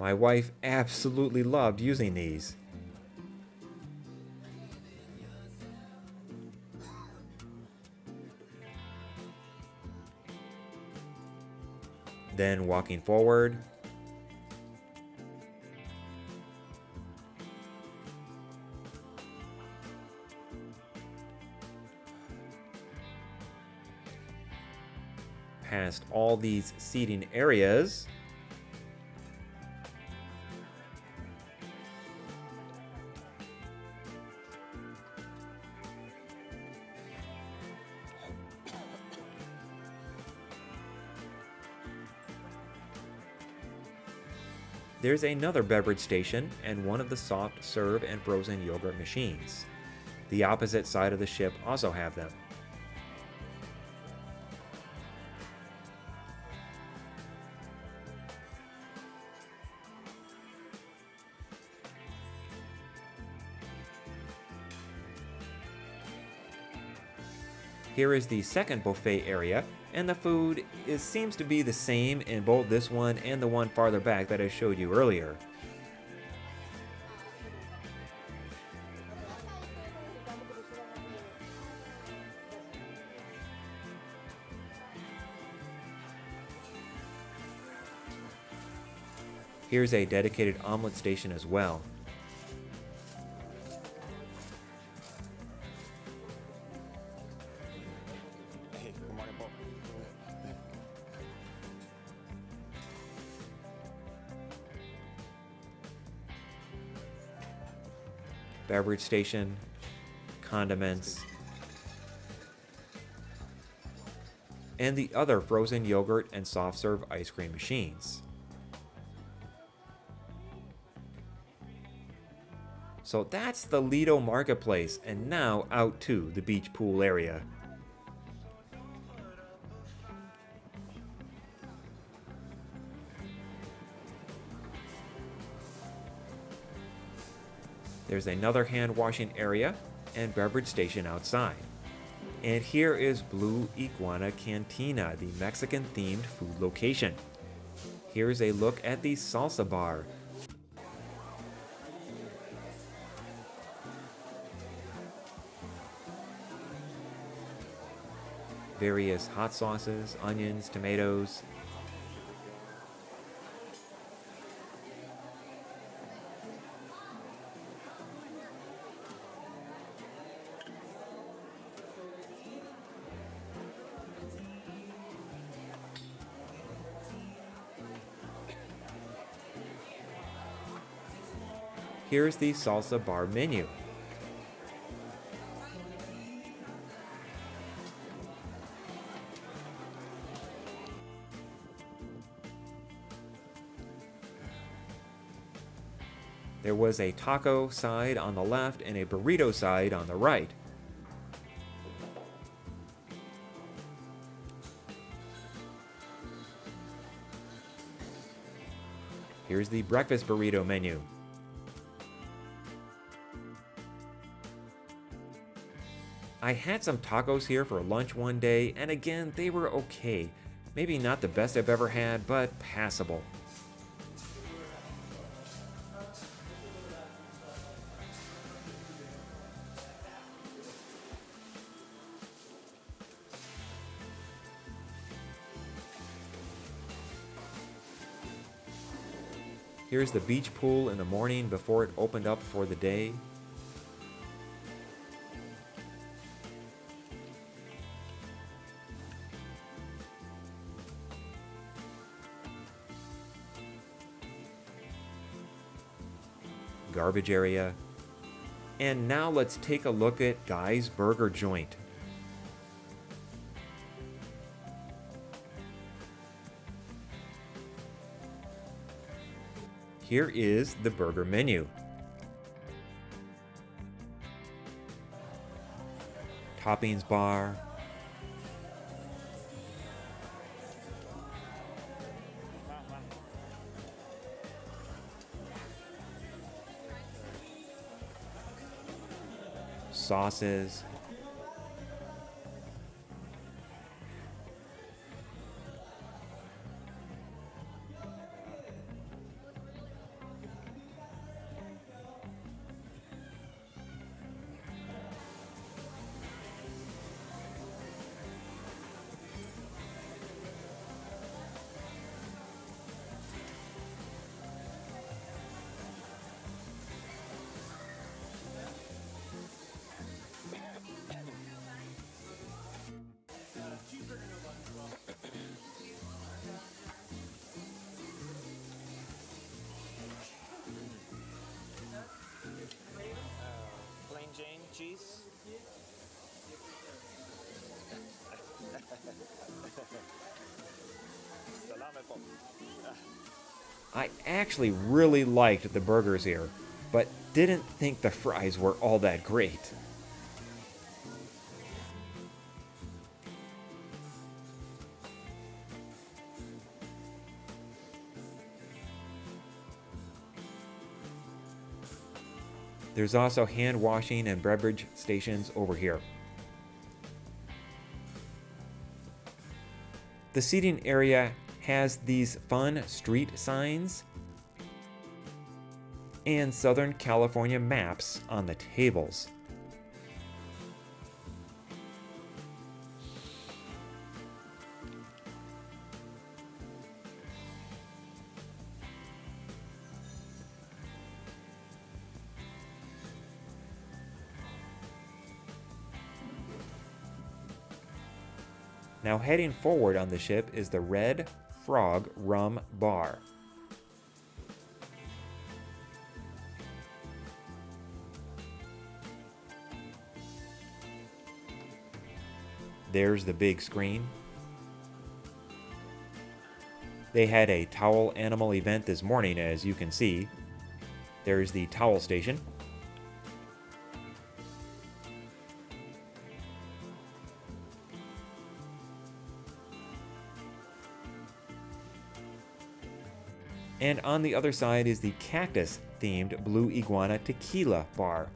My wife absolutely loved using these. Then walking forward, past all these seating areas, there's another beverage station and one of the soft serve and frozen yogurt machines. The opposite side of the ship also have them. Here is the second buffet area, and the food seems to be the same in both this one and the one farther back that I showed you earlier. Here's a dedicated omelet station as well. beverage station, condiments, and the other frozen yogurt and soft serve ice cream machines. So that's the Lido marketplace, and now out to the beach pool area. There's another hand washing area and beverage station outside. And here is Blue Iguana Cantina, the Mexican themed food location. Here's a look at the salsa bar. Various hot sauces, onions, tomatoes. Here's the salsa bar menu. There was a taco side on the left and a burrito side on the right. Here's the breakfast burrito menu. I had some tacos here for lunch one day, and again, they were okay. Maybe not the best I've ever had, but passable. Here's the beach pool in the morning before it opened up for the day. Garbage area. And now let's take a look at Guy's Burger Joint. Here is the burger menu. Toppings bar. Sauces. Plain Jane cheese. Salame pop. I actually really liked the burgers here, but didn't think the fries were all that great. There's also hand washing and beverage stations over here. The seating area has these fun street signs and Southern California maps on the tables. Now heading forward on the ship is the Red Frog Rum Bar. There's the big screen. They had a towel animal event this morning, as you can see. There's the towel station. And on the other side is the cactus-themed Blue Iguana Tequila Bar.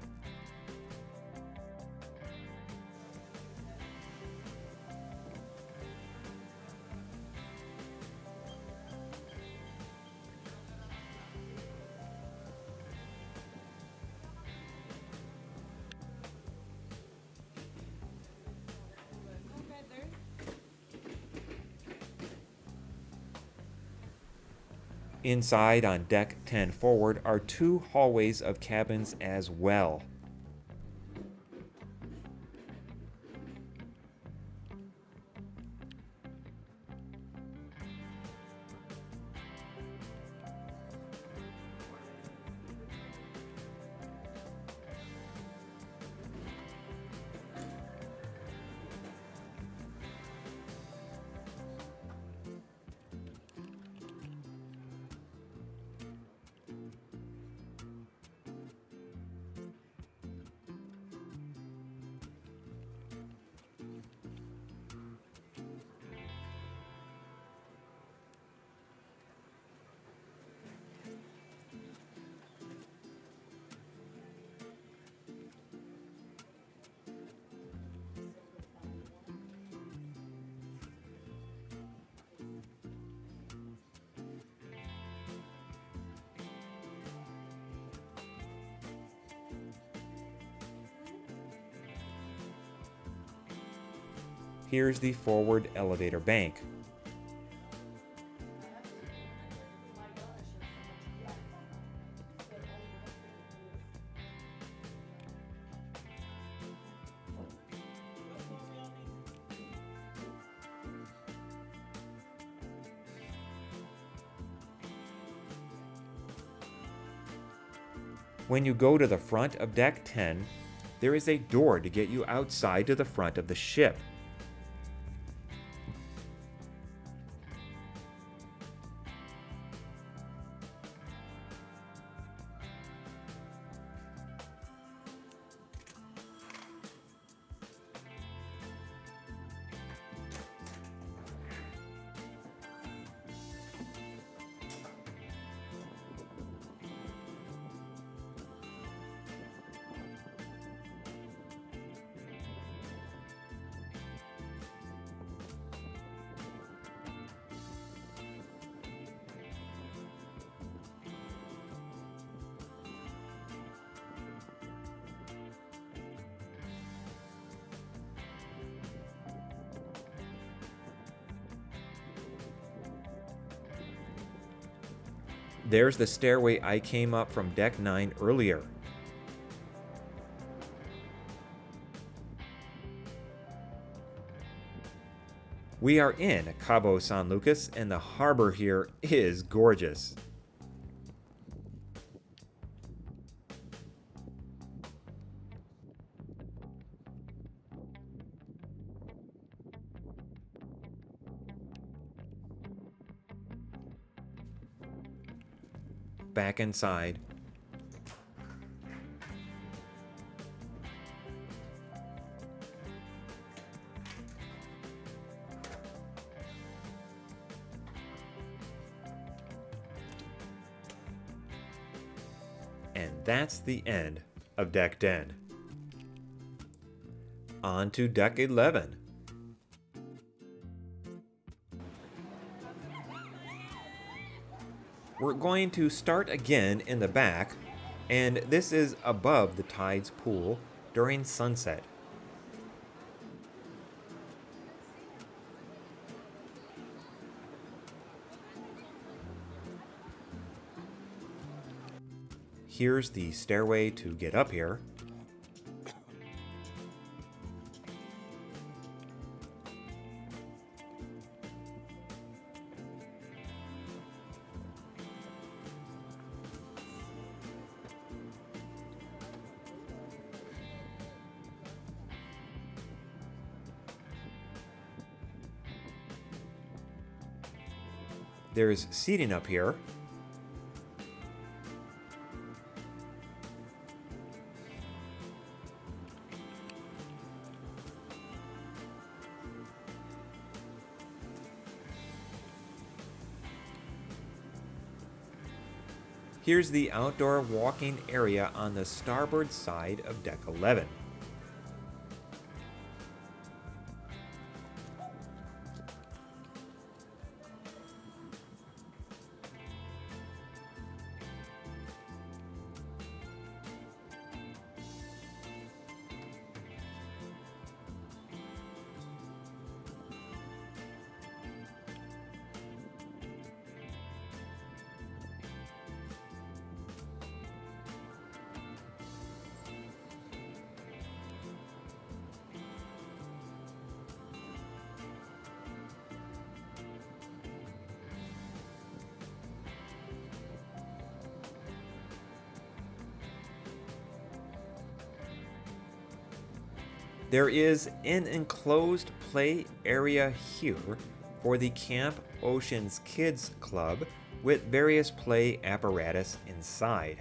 Inside on deck 10 forward are 2 hallways of cabins as well. Here's the forward elevator bank. When you go to the front of deck 10, there is a door to get you outside to the front of the ship. There's the stairway I came up from deck 9 earlier. We are in Cabo San Lucas, and the harbor here is gorgeous. Back inside. And that's the end of deck 10. On to deck 11. We're going to start again in the back, and this is above the Tides pool during sunset. Here's the stairway to get up here. There's seating up here. Here's the outdoor walking area on the starboard side of deck 11. There is an enclosed play area here for the Camp Oceans Kids Club with various play apparatus inside.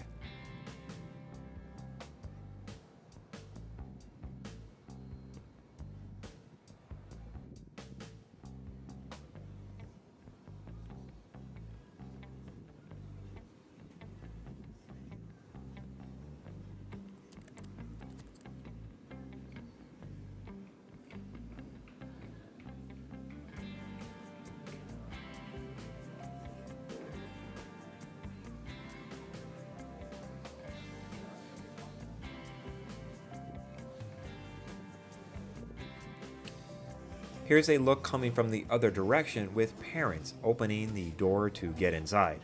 Here's a look coming from the other direction with parents opening the door to get inside.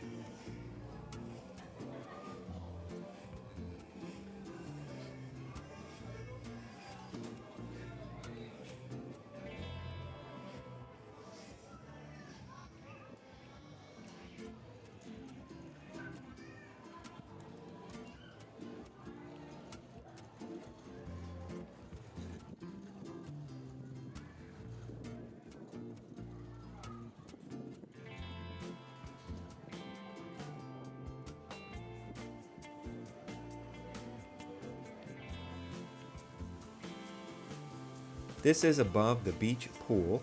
This is above the beach pool.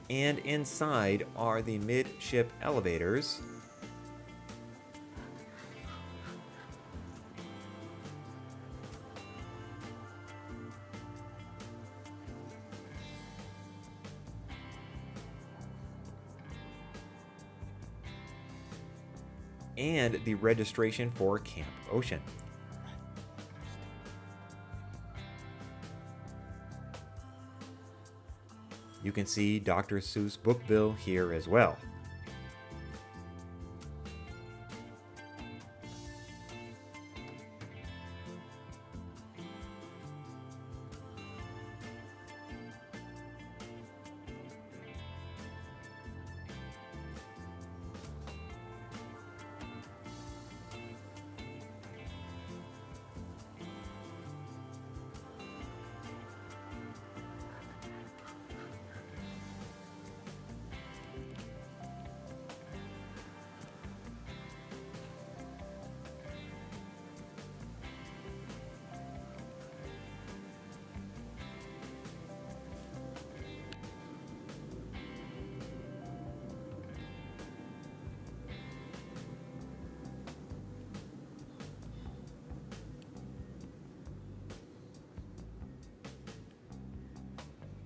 And inside are the midship elevators. And the registration for Camp Ocean. You can see Dr. Seuss Bookville here as well.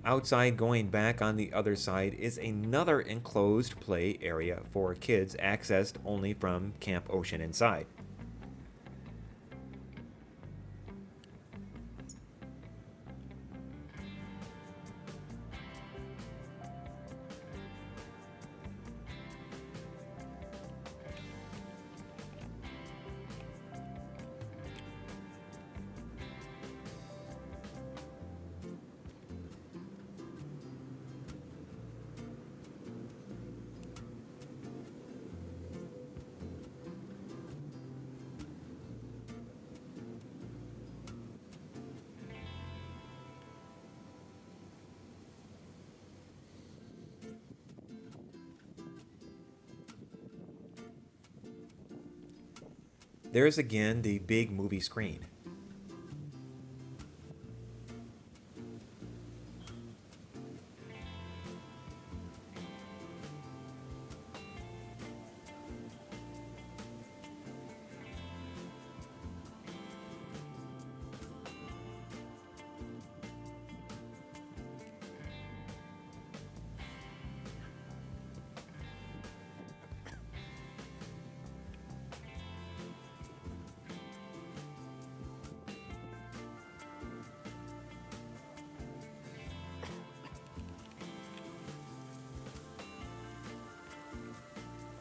Outside, going back on the other side, is another enclosed play area for kids accessed only from Camp Ocean inside. there's again the big movie screen.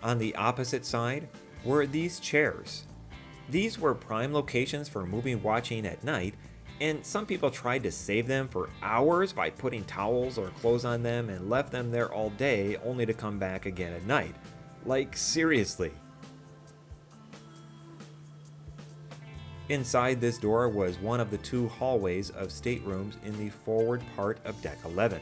On the opposite side were these chairs. These were prime locations for movie watching at night, and some people tried to save them for hours by putting towels or clothes on them and left them there all day only to come back again at night. Like, seriously. Inside this door was one of the two hallways of staterooms in the forward part of Deck 11.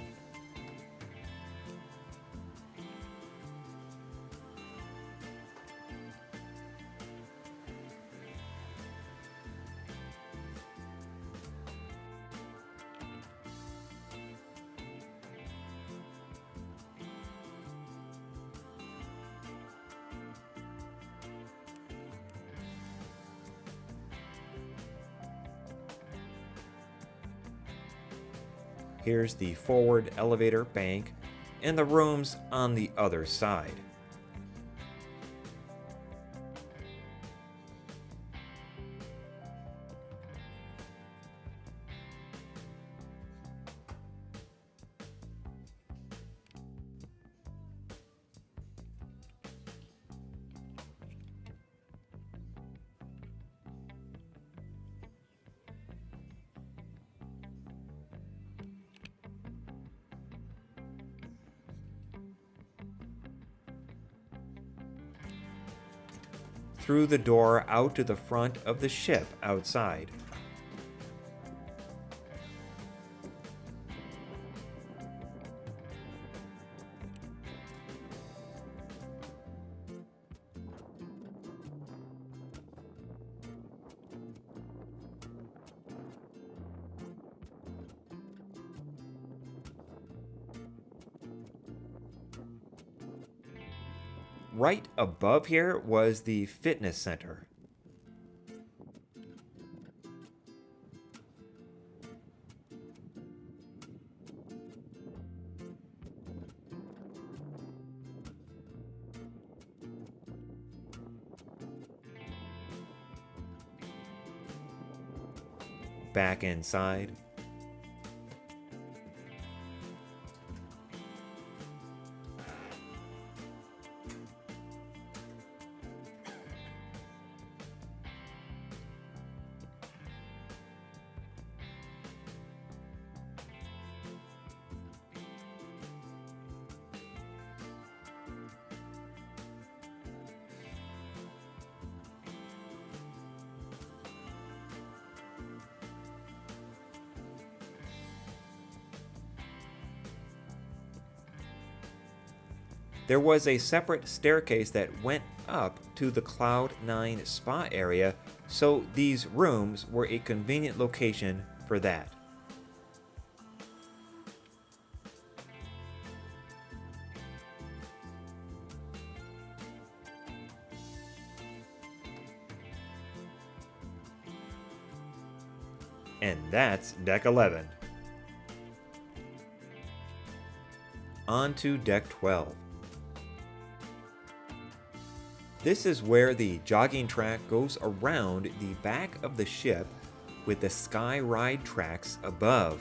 Here's the forward elevator bank and the rooms on the other side. Through the door out to the front of the ship outside. Right above here was the fitness center. Back inside. There was a separate staircase that went up to the Cloud 9 spa area, so these rooms were a convenient location for that. And that's Deck 11. On to Deck 12. This is where the jogging track goes around the back of the ship with the sky ride tracks above.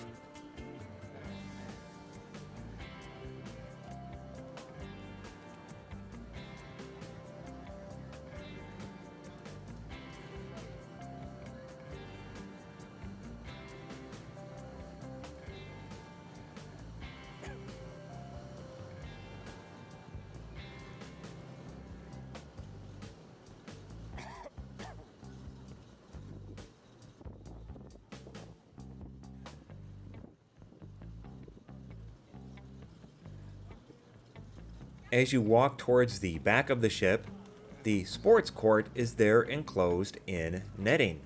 As you walk towards the back of the ship, The sports court is there enclosed in netting.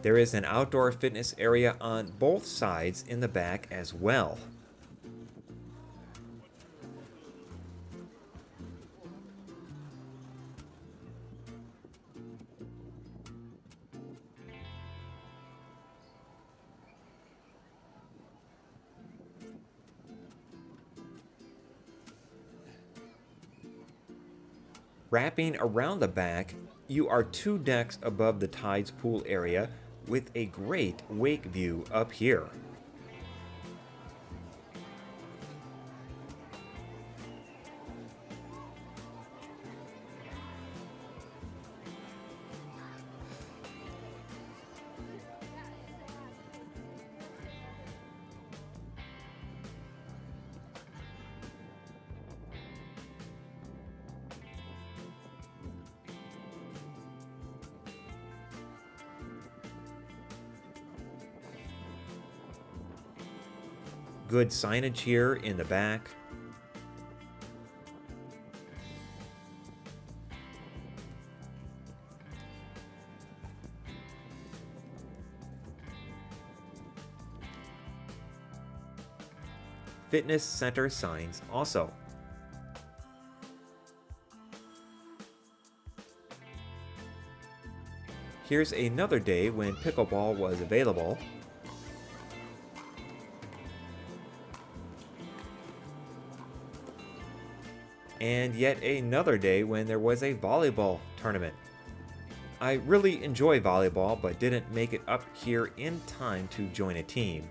There is an outdoor fitness area on both sides in the back as well. Wrapping around the back, you are 2 decks above the Tides pool area with a great wake view up here. Good signage here in the back. Fitness center signs also. Here's another day when pickleball was available. And yet another day when there was a volleyball tournament. I really enjoy volleyball, but didn't make it up here in time to join a team.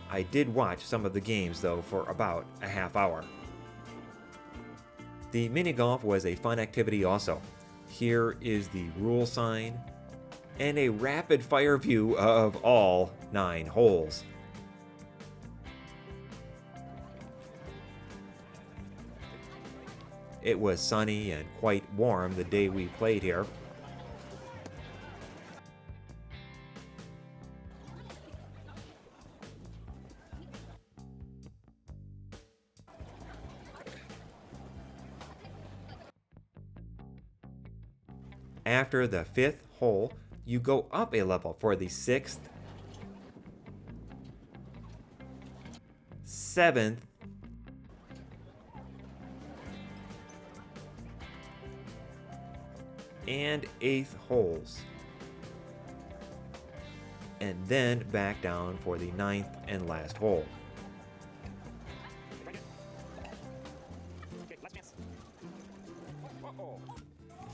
I did watch some of the games though for about a half hour. The mini golf was a fun activity also. Here is the rule sign and a rapid fire view of all 9 holes. It was sunny and quite warm the day we played here. After the 5th hole, you go up a level for the 6th, 7th, and 8th holes, and then back down for the 9th and last hole.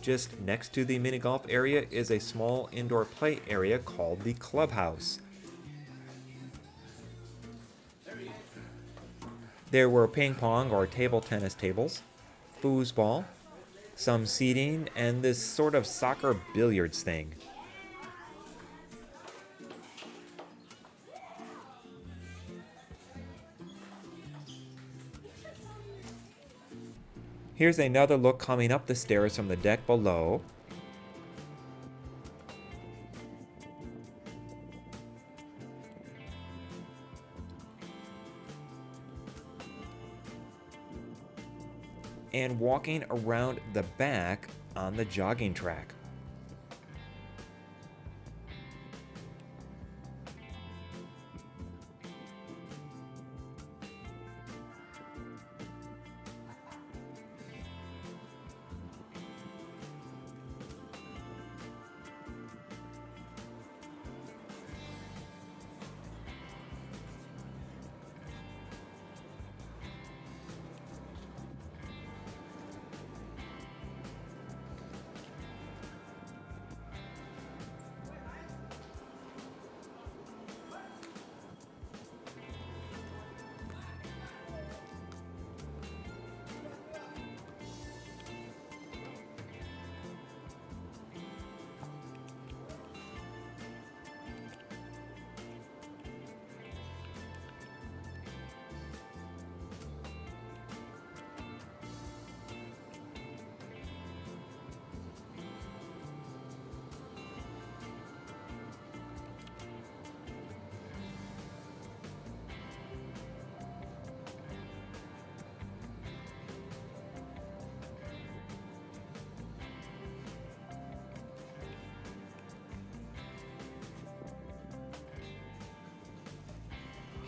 Just next to the mini golf area is a small indoor play area called the clubhouse. There were ping pong or table tennis tables, foosball, some seating, and this sort of soccer billiards thing. Here's another look coming up the stairs from the deck below. And walking around the back on the jogging track.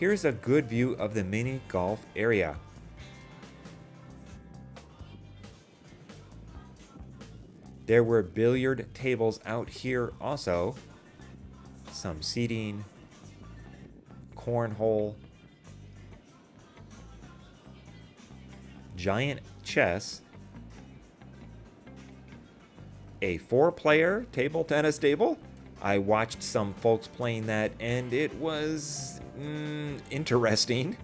Here's a good view of the mini golf area. There were billiard tables out here also. Some seating, cornhole, giant chess, a 4-player table tennis table. I watched some folks playing that and it was interesting.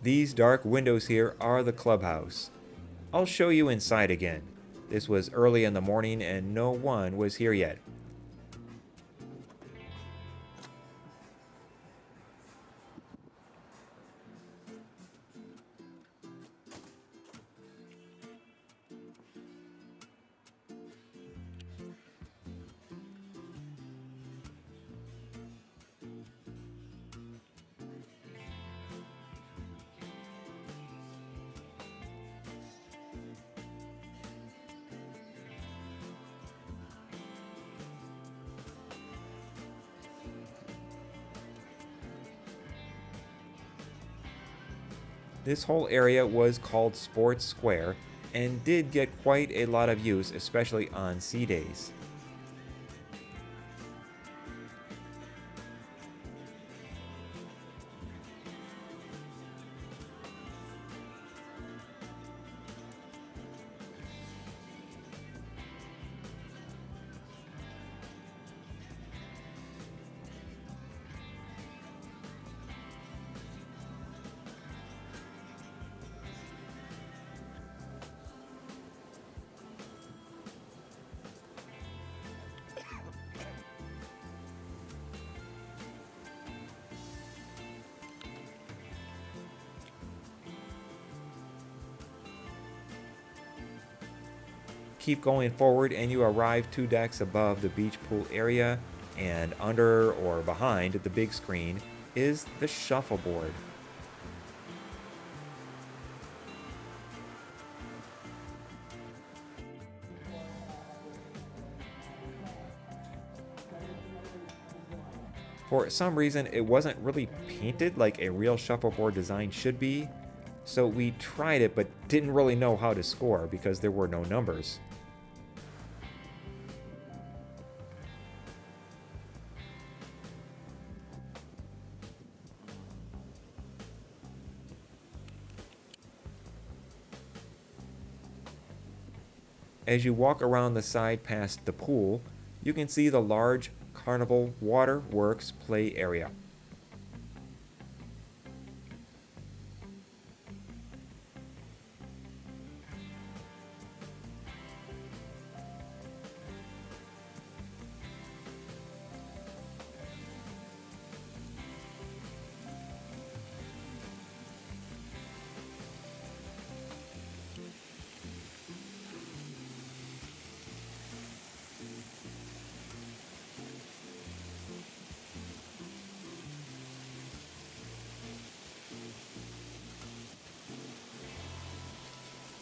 These dark windows here are the clubhouse. I'll show you inside again. This was early in the morning and no one was here yet. This whole area was called Sports Square and did get quite a lot of use, especially on sea days. Keep going forward and you arrive 2 decks above the beach pool area, and under or behind the big screen is the shuffleboard. For some reason, it wasn't really painted like a real shuffleboard design should be, so we tried it but didn't really know how to score because there were no numbers. As you walk around the side past the pool, you can see the large Carnival WaterWorks play area.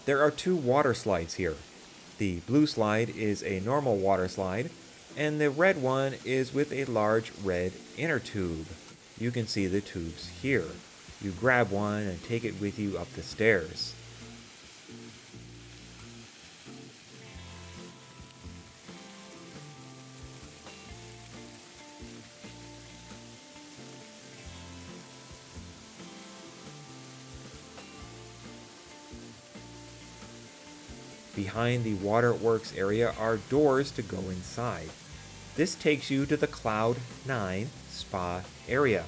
There are 2 water slides here. The blue slide is a normal water slide, and the red one is with a large red inner tube. You can see the tubes here. You grab one and take it with you up the stairs. Behind the WaterWorks area are doors to go inside. This takes you to the Cloud 9 spa area.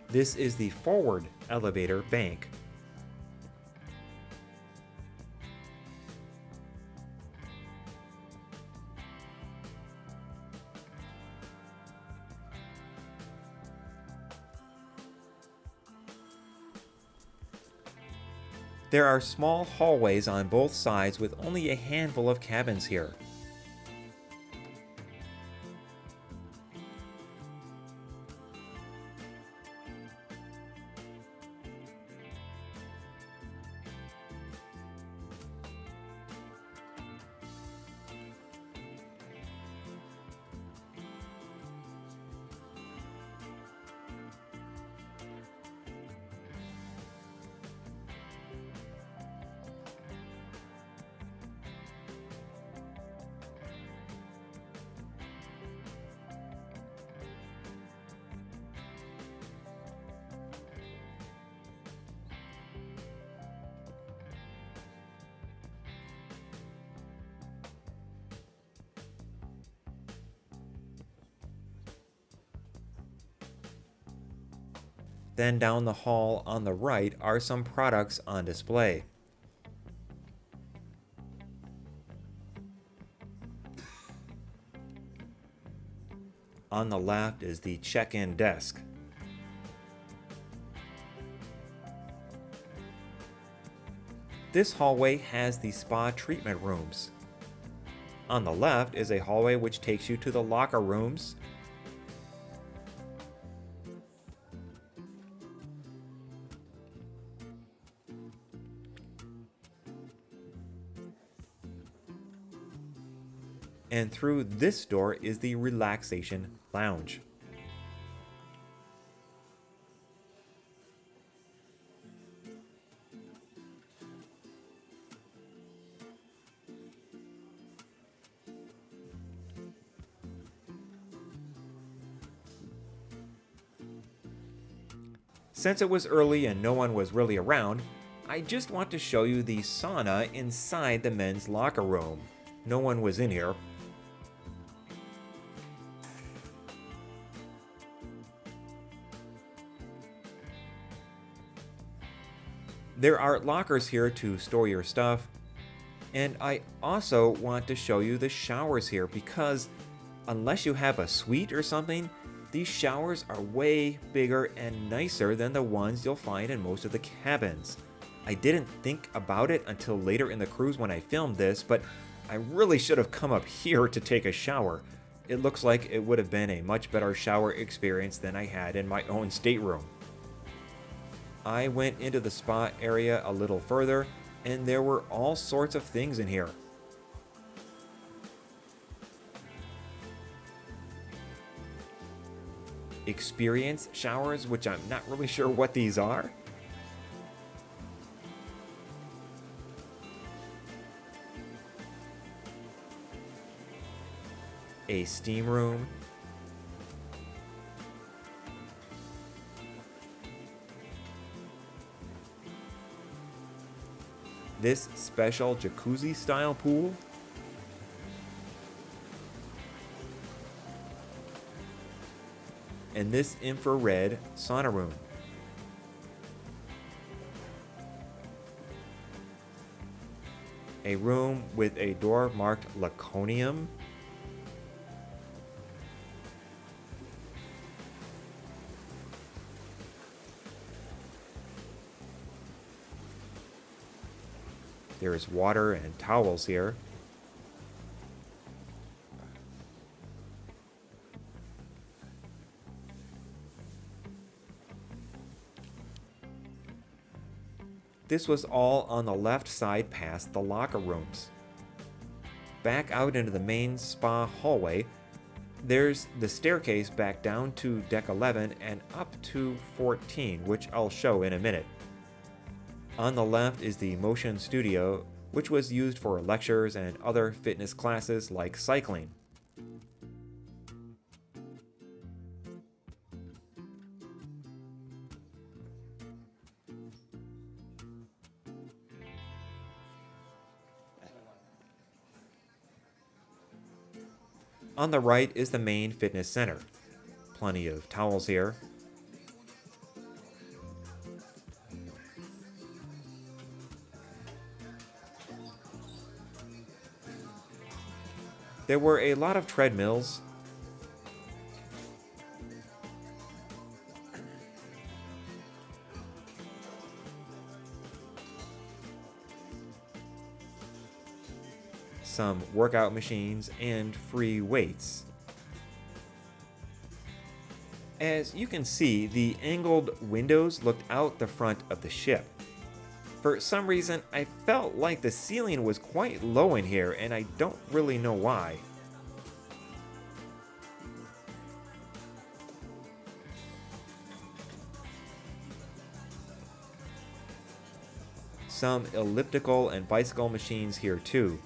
This is the forward elevator bank. There are small hallways on both sides with only a handful of cabins here. Then down the hall on the right are some products on display. On the left is the check-in desk. This hallway has the spa treatment rooms. On the left is a hallway which takes you to the locker rooms. And through this door is the relaxation lounge. Since it was early and no one was really around, I just want to show you the sauna inside the men's locker room. No one was in here. There are lockers here to store your stuff, and I also want to show you the showers here because unless you have a suite or something, these showers are way bigger and nicer than the ones you'll find in most of the cabins. I didn't think about it until later in the cruise when I filmed this, but I really should have come up here to take a shower. It looks like it would have been a much better shower experience than I had in my own stateroom. I went into the spa area a little further, and there were all sorts of things in here. Experience showers, which I'm not really sure what these are. A steam room. This special jacuzzi style pool. And this infrared sauna room. A room with a door marked Laconium. There is water and towels here. This was all on the left side past the locker rooms. Back out into the main spa hallway, there's the staircase back down to deck 11 and up to 14, which I'll show in a minute. On the left is the motion studio, which was used for lectures and other fitness classes like cycling. On the right is the main fitness center. Plenty of towels here. There were a lot of treadmills. some workout machines, and free weights. As you can see, the angled windows looked out the front of the ship. For some reason, I felt like the ceiling was quite low in here, and I don't really know why. Some elliptical and bicycle machines here too.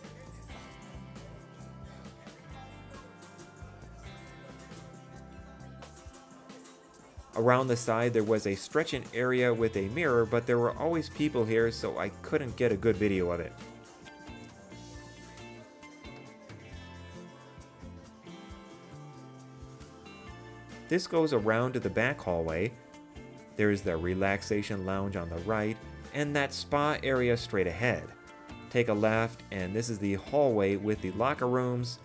Around the side there was a stretching area with a mirror, but there were always people here, so I couldn't get a good video of it. This goes around to the back hallway. There's the relaxation lounge on the right, and that spa area straight ahead. Take a left, and this is the hallway with the locker rooms.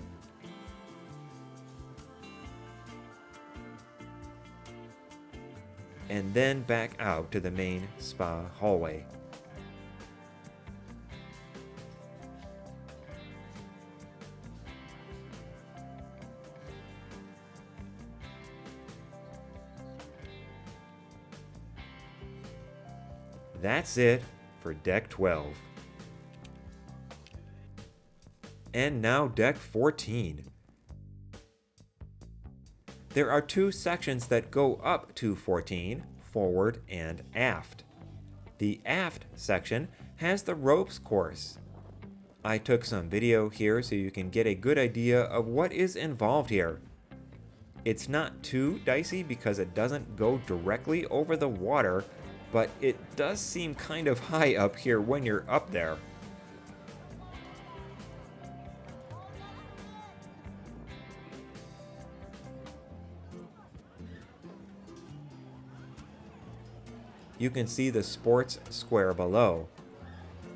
And then back out to the main spa hallway. That's it for Deck 12. And now Deck 14. There are two sections that go up to 14, forward and aft. The aft section has the ropes course. I took some video here so you can get a good idea of what is involved here. It's not too dicey because it doesn't go directly over the water, but it does seem kind of high up here when you're up there. You can see the sports square below.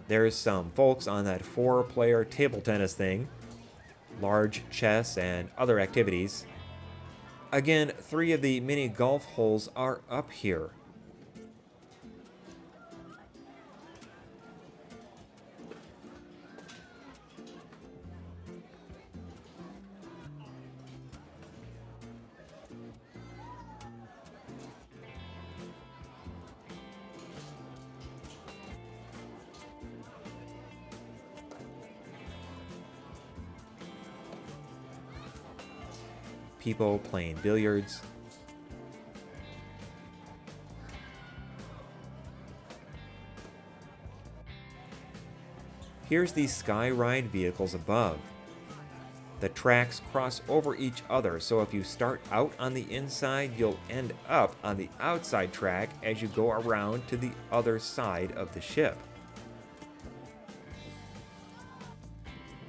There's some folks on that 4-player table tennis thing, large chess, and other activities. Again, 3 of the mini golf holes are up here. People playing billiards. Here's the sky ride vehicles above. The tracks cross over each other, so if you start out on the inside, you'll end up on the outside track as you go around to the other side of the ship.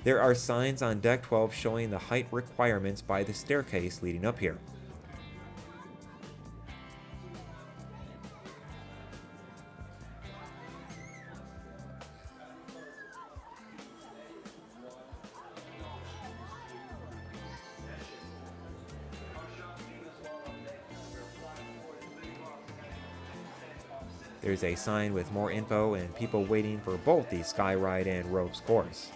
There are signs on Deck 12 showing the height requirements by the staircase leading up here. There's a sign with more info and people waiting for both the sky ride and ropes course.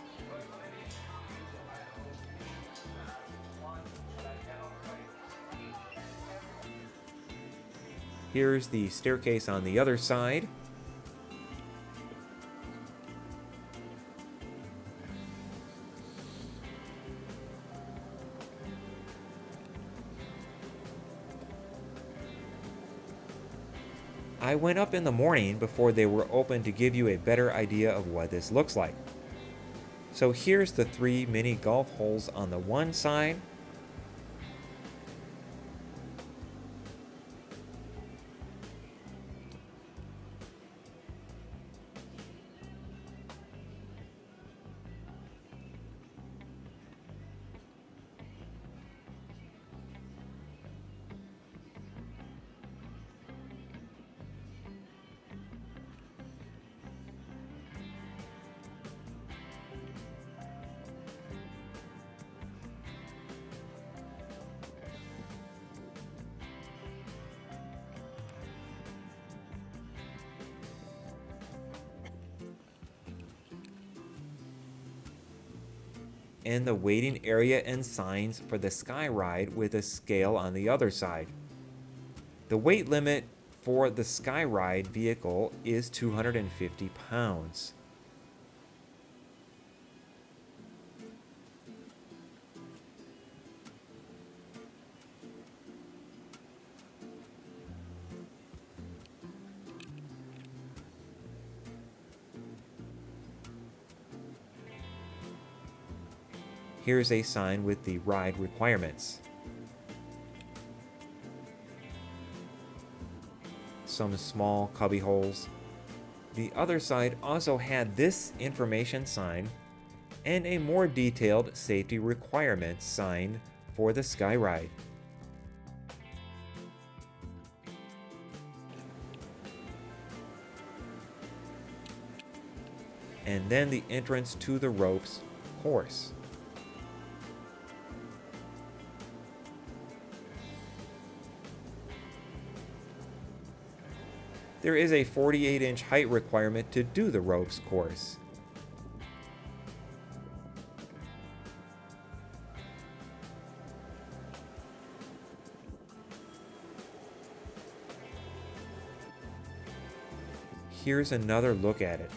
Here's the staircase on the other side. I went up in the morning before they were open to give you a better idea of what this looks like. So here's the 3 mini golf holes on the one side. and the waiting area and signs for the Sky Ride with a scale on the other side. The weight limit for the Sky Ride vehicle is 250 pounds. Here's a sign with the ride requirements. Some small cubby holes. The other side also had this information sign and a more detailed safety requirements sign for the Sky Ride. And then the entrance to the ropes course. There is a 48-inch height requirement to do the ropes course. Here's another look at it.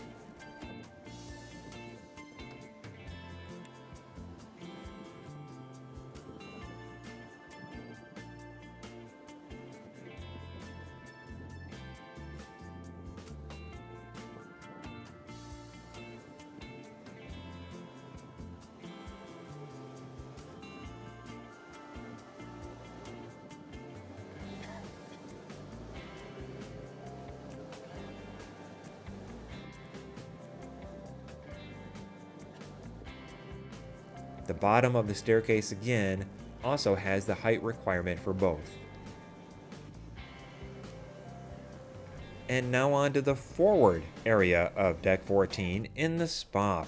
The bottom of the staircase again also has the height requirement for both. And now on to the forward area of Deck 14 in the spa.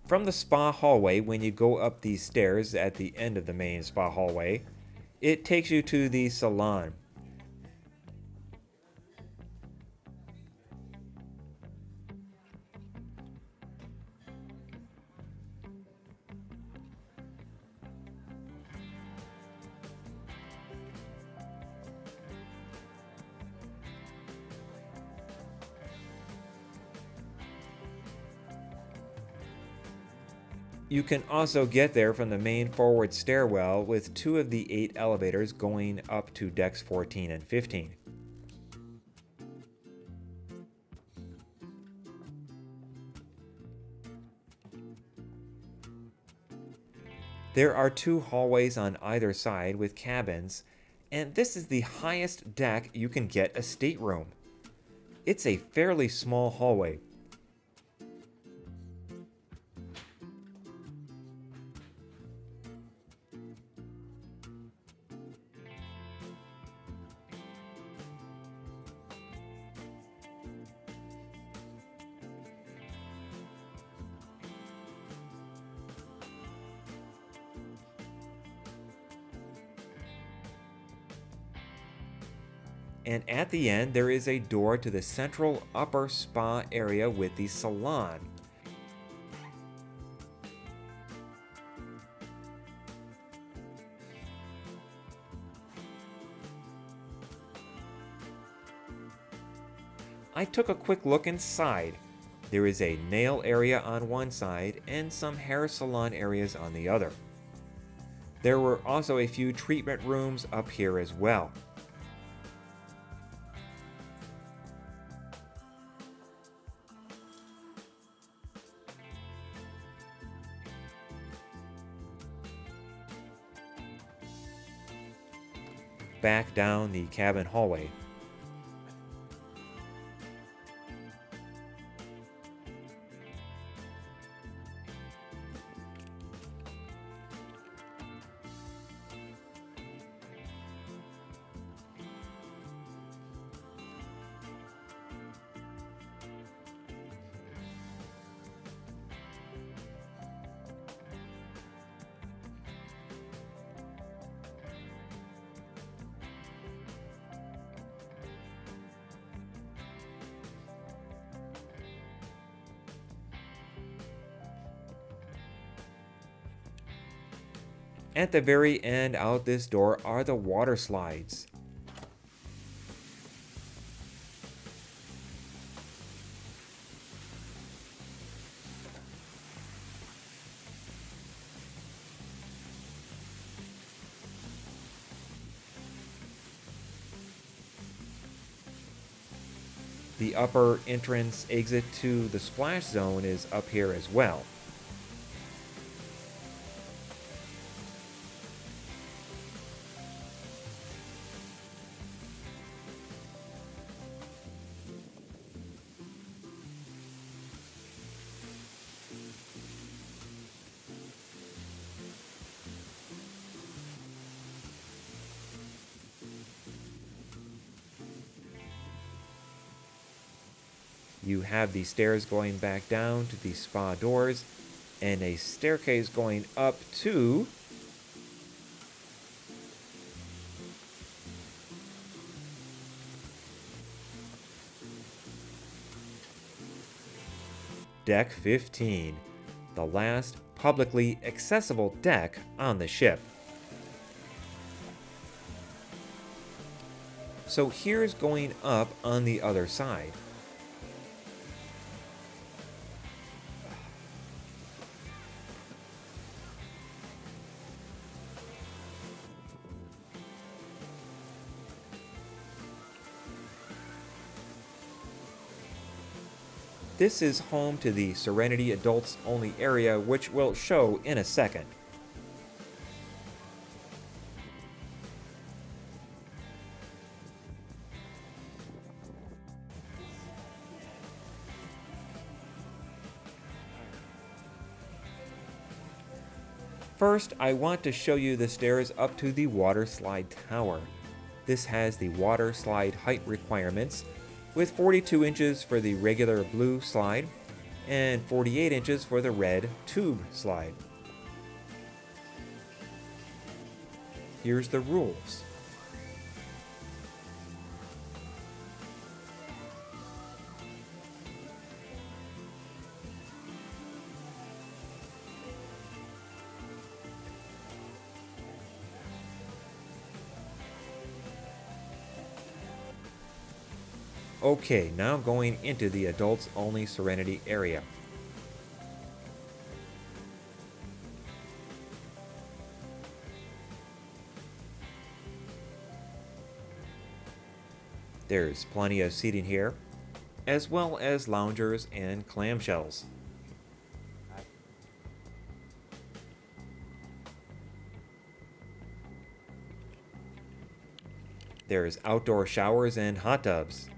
From the spa hallway, when you go up these stairs at the end of the main spa hallway, it takes you to the salon. You can also get there from the main forward stairwell with 2 of the 8 elevators going up to decks 14 and 15. There are 2 hallways on either side with cabins, and this is the highest deck you can get a stateroom. It's a fairly small hallway. And at the end, there is a door to the central upper spa area with the salon. I took a quick look inside. There is a nail area on one side and some hair salon areas on the other. There were also a few treatment rooms up here as well. Back down the cabin hallway. At the very end out this door are the water slides. The upper entrance exit to the splash zone is up here as well. You have the stairs going back down to the spa doors and a staircase going up to Deck 15, the last publicly accessible deck on the ship. So here's going up on the other side. This is home to the Serenity Adults Only area, which we'll show in a second. First, I want to show you the stairs up to the water slide tower. This has the water slide height requirements, with 42 inches for the regular blue slide and 48 inches for the red tube slide. Here's the rules. Okay, now going into the adults only Serenity area. There's plenty of seating here, as well as loungers and clamshells. There's outdoor showers and hot tubs.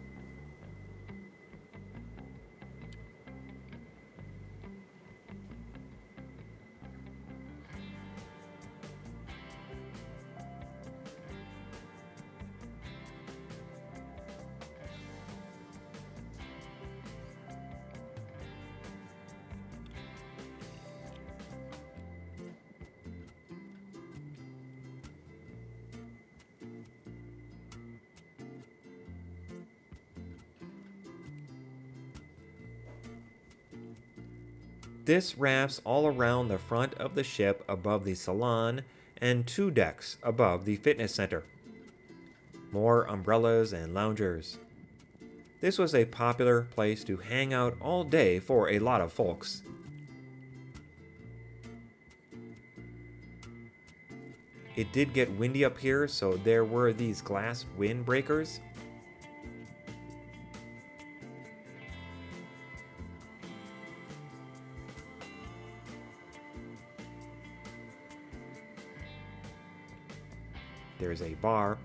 This wraps all around the front of the ship above the salon and 2 decks above the fitness center. More umbrellas and loungers. This was a popular place to hang out all day for a lot of folks. It did get windy up here, so there were these glass windbreakers. There's a bar.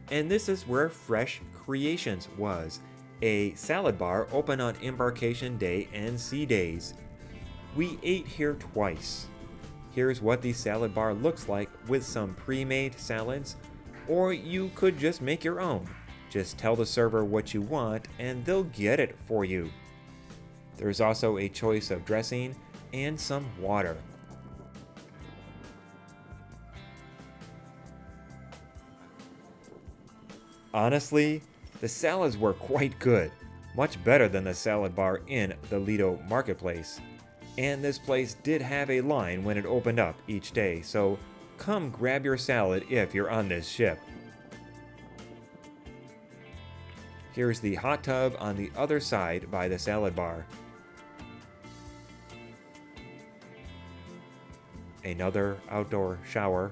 And this is where Fresh Creations was, a salad bar open on embarkation day and sea days. We ate here twice. Here's what the salad bar looks like with some pre-made salads, or you could just make your own. Just tell the server what you want and they'll get it for you. There's also a choice of dressing and some water. Honestly, the salads were quite good, much better than the salad bar in the Lido marketplace. And this place did have a line when it opened up each day, so come grab your salad if you're on this ship. Here's the hot tub on the other side by the salad bar. Another outdoor shower.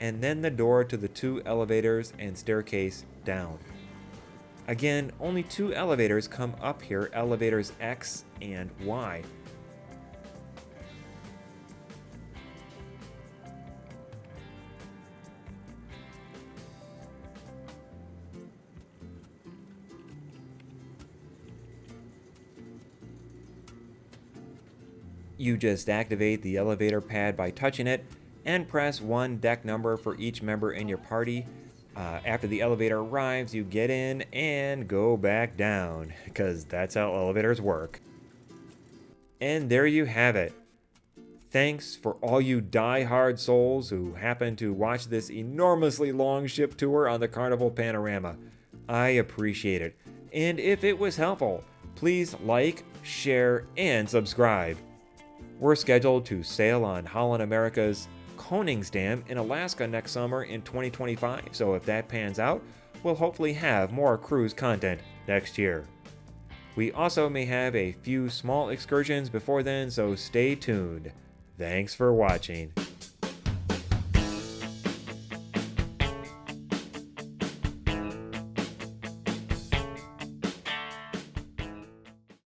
And then the door to the 2 elevators and staircase down. Again, only 2 elevators come up here, elevators X and Y. You just activate the elevator pad by touching it, and press 1 deck number for each member in your party. After the elevator arrives, you get in and go back down, because that's how elevators work. And there you have it. Thanks for all you die-hard souls who happen to watch this enormously long ship tour on the Carnival Panorama. I appreciate it. And if it was helpful, please like, share, and subscribe. We're scheduled to sail on Holland America's Koningsdam in Alaska next summer in 2025, so if that pans out, we'll hopefully have more cruise content next year. We also may have a few small excursions before then, so stay tuned. Thanks for watching.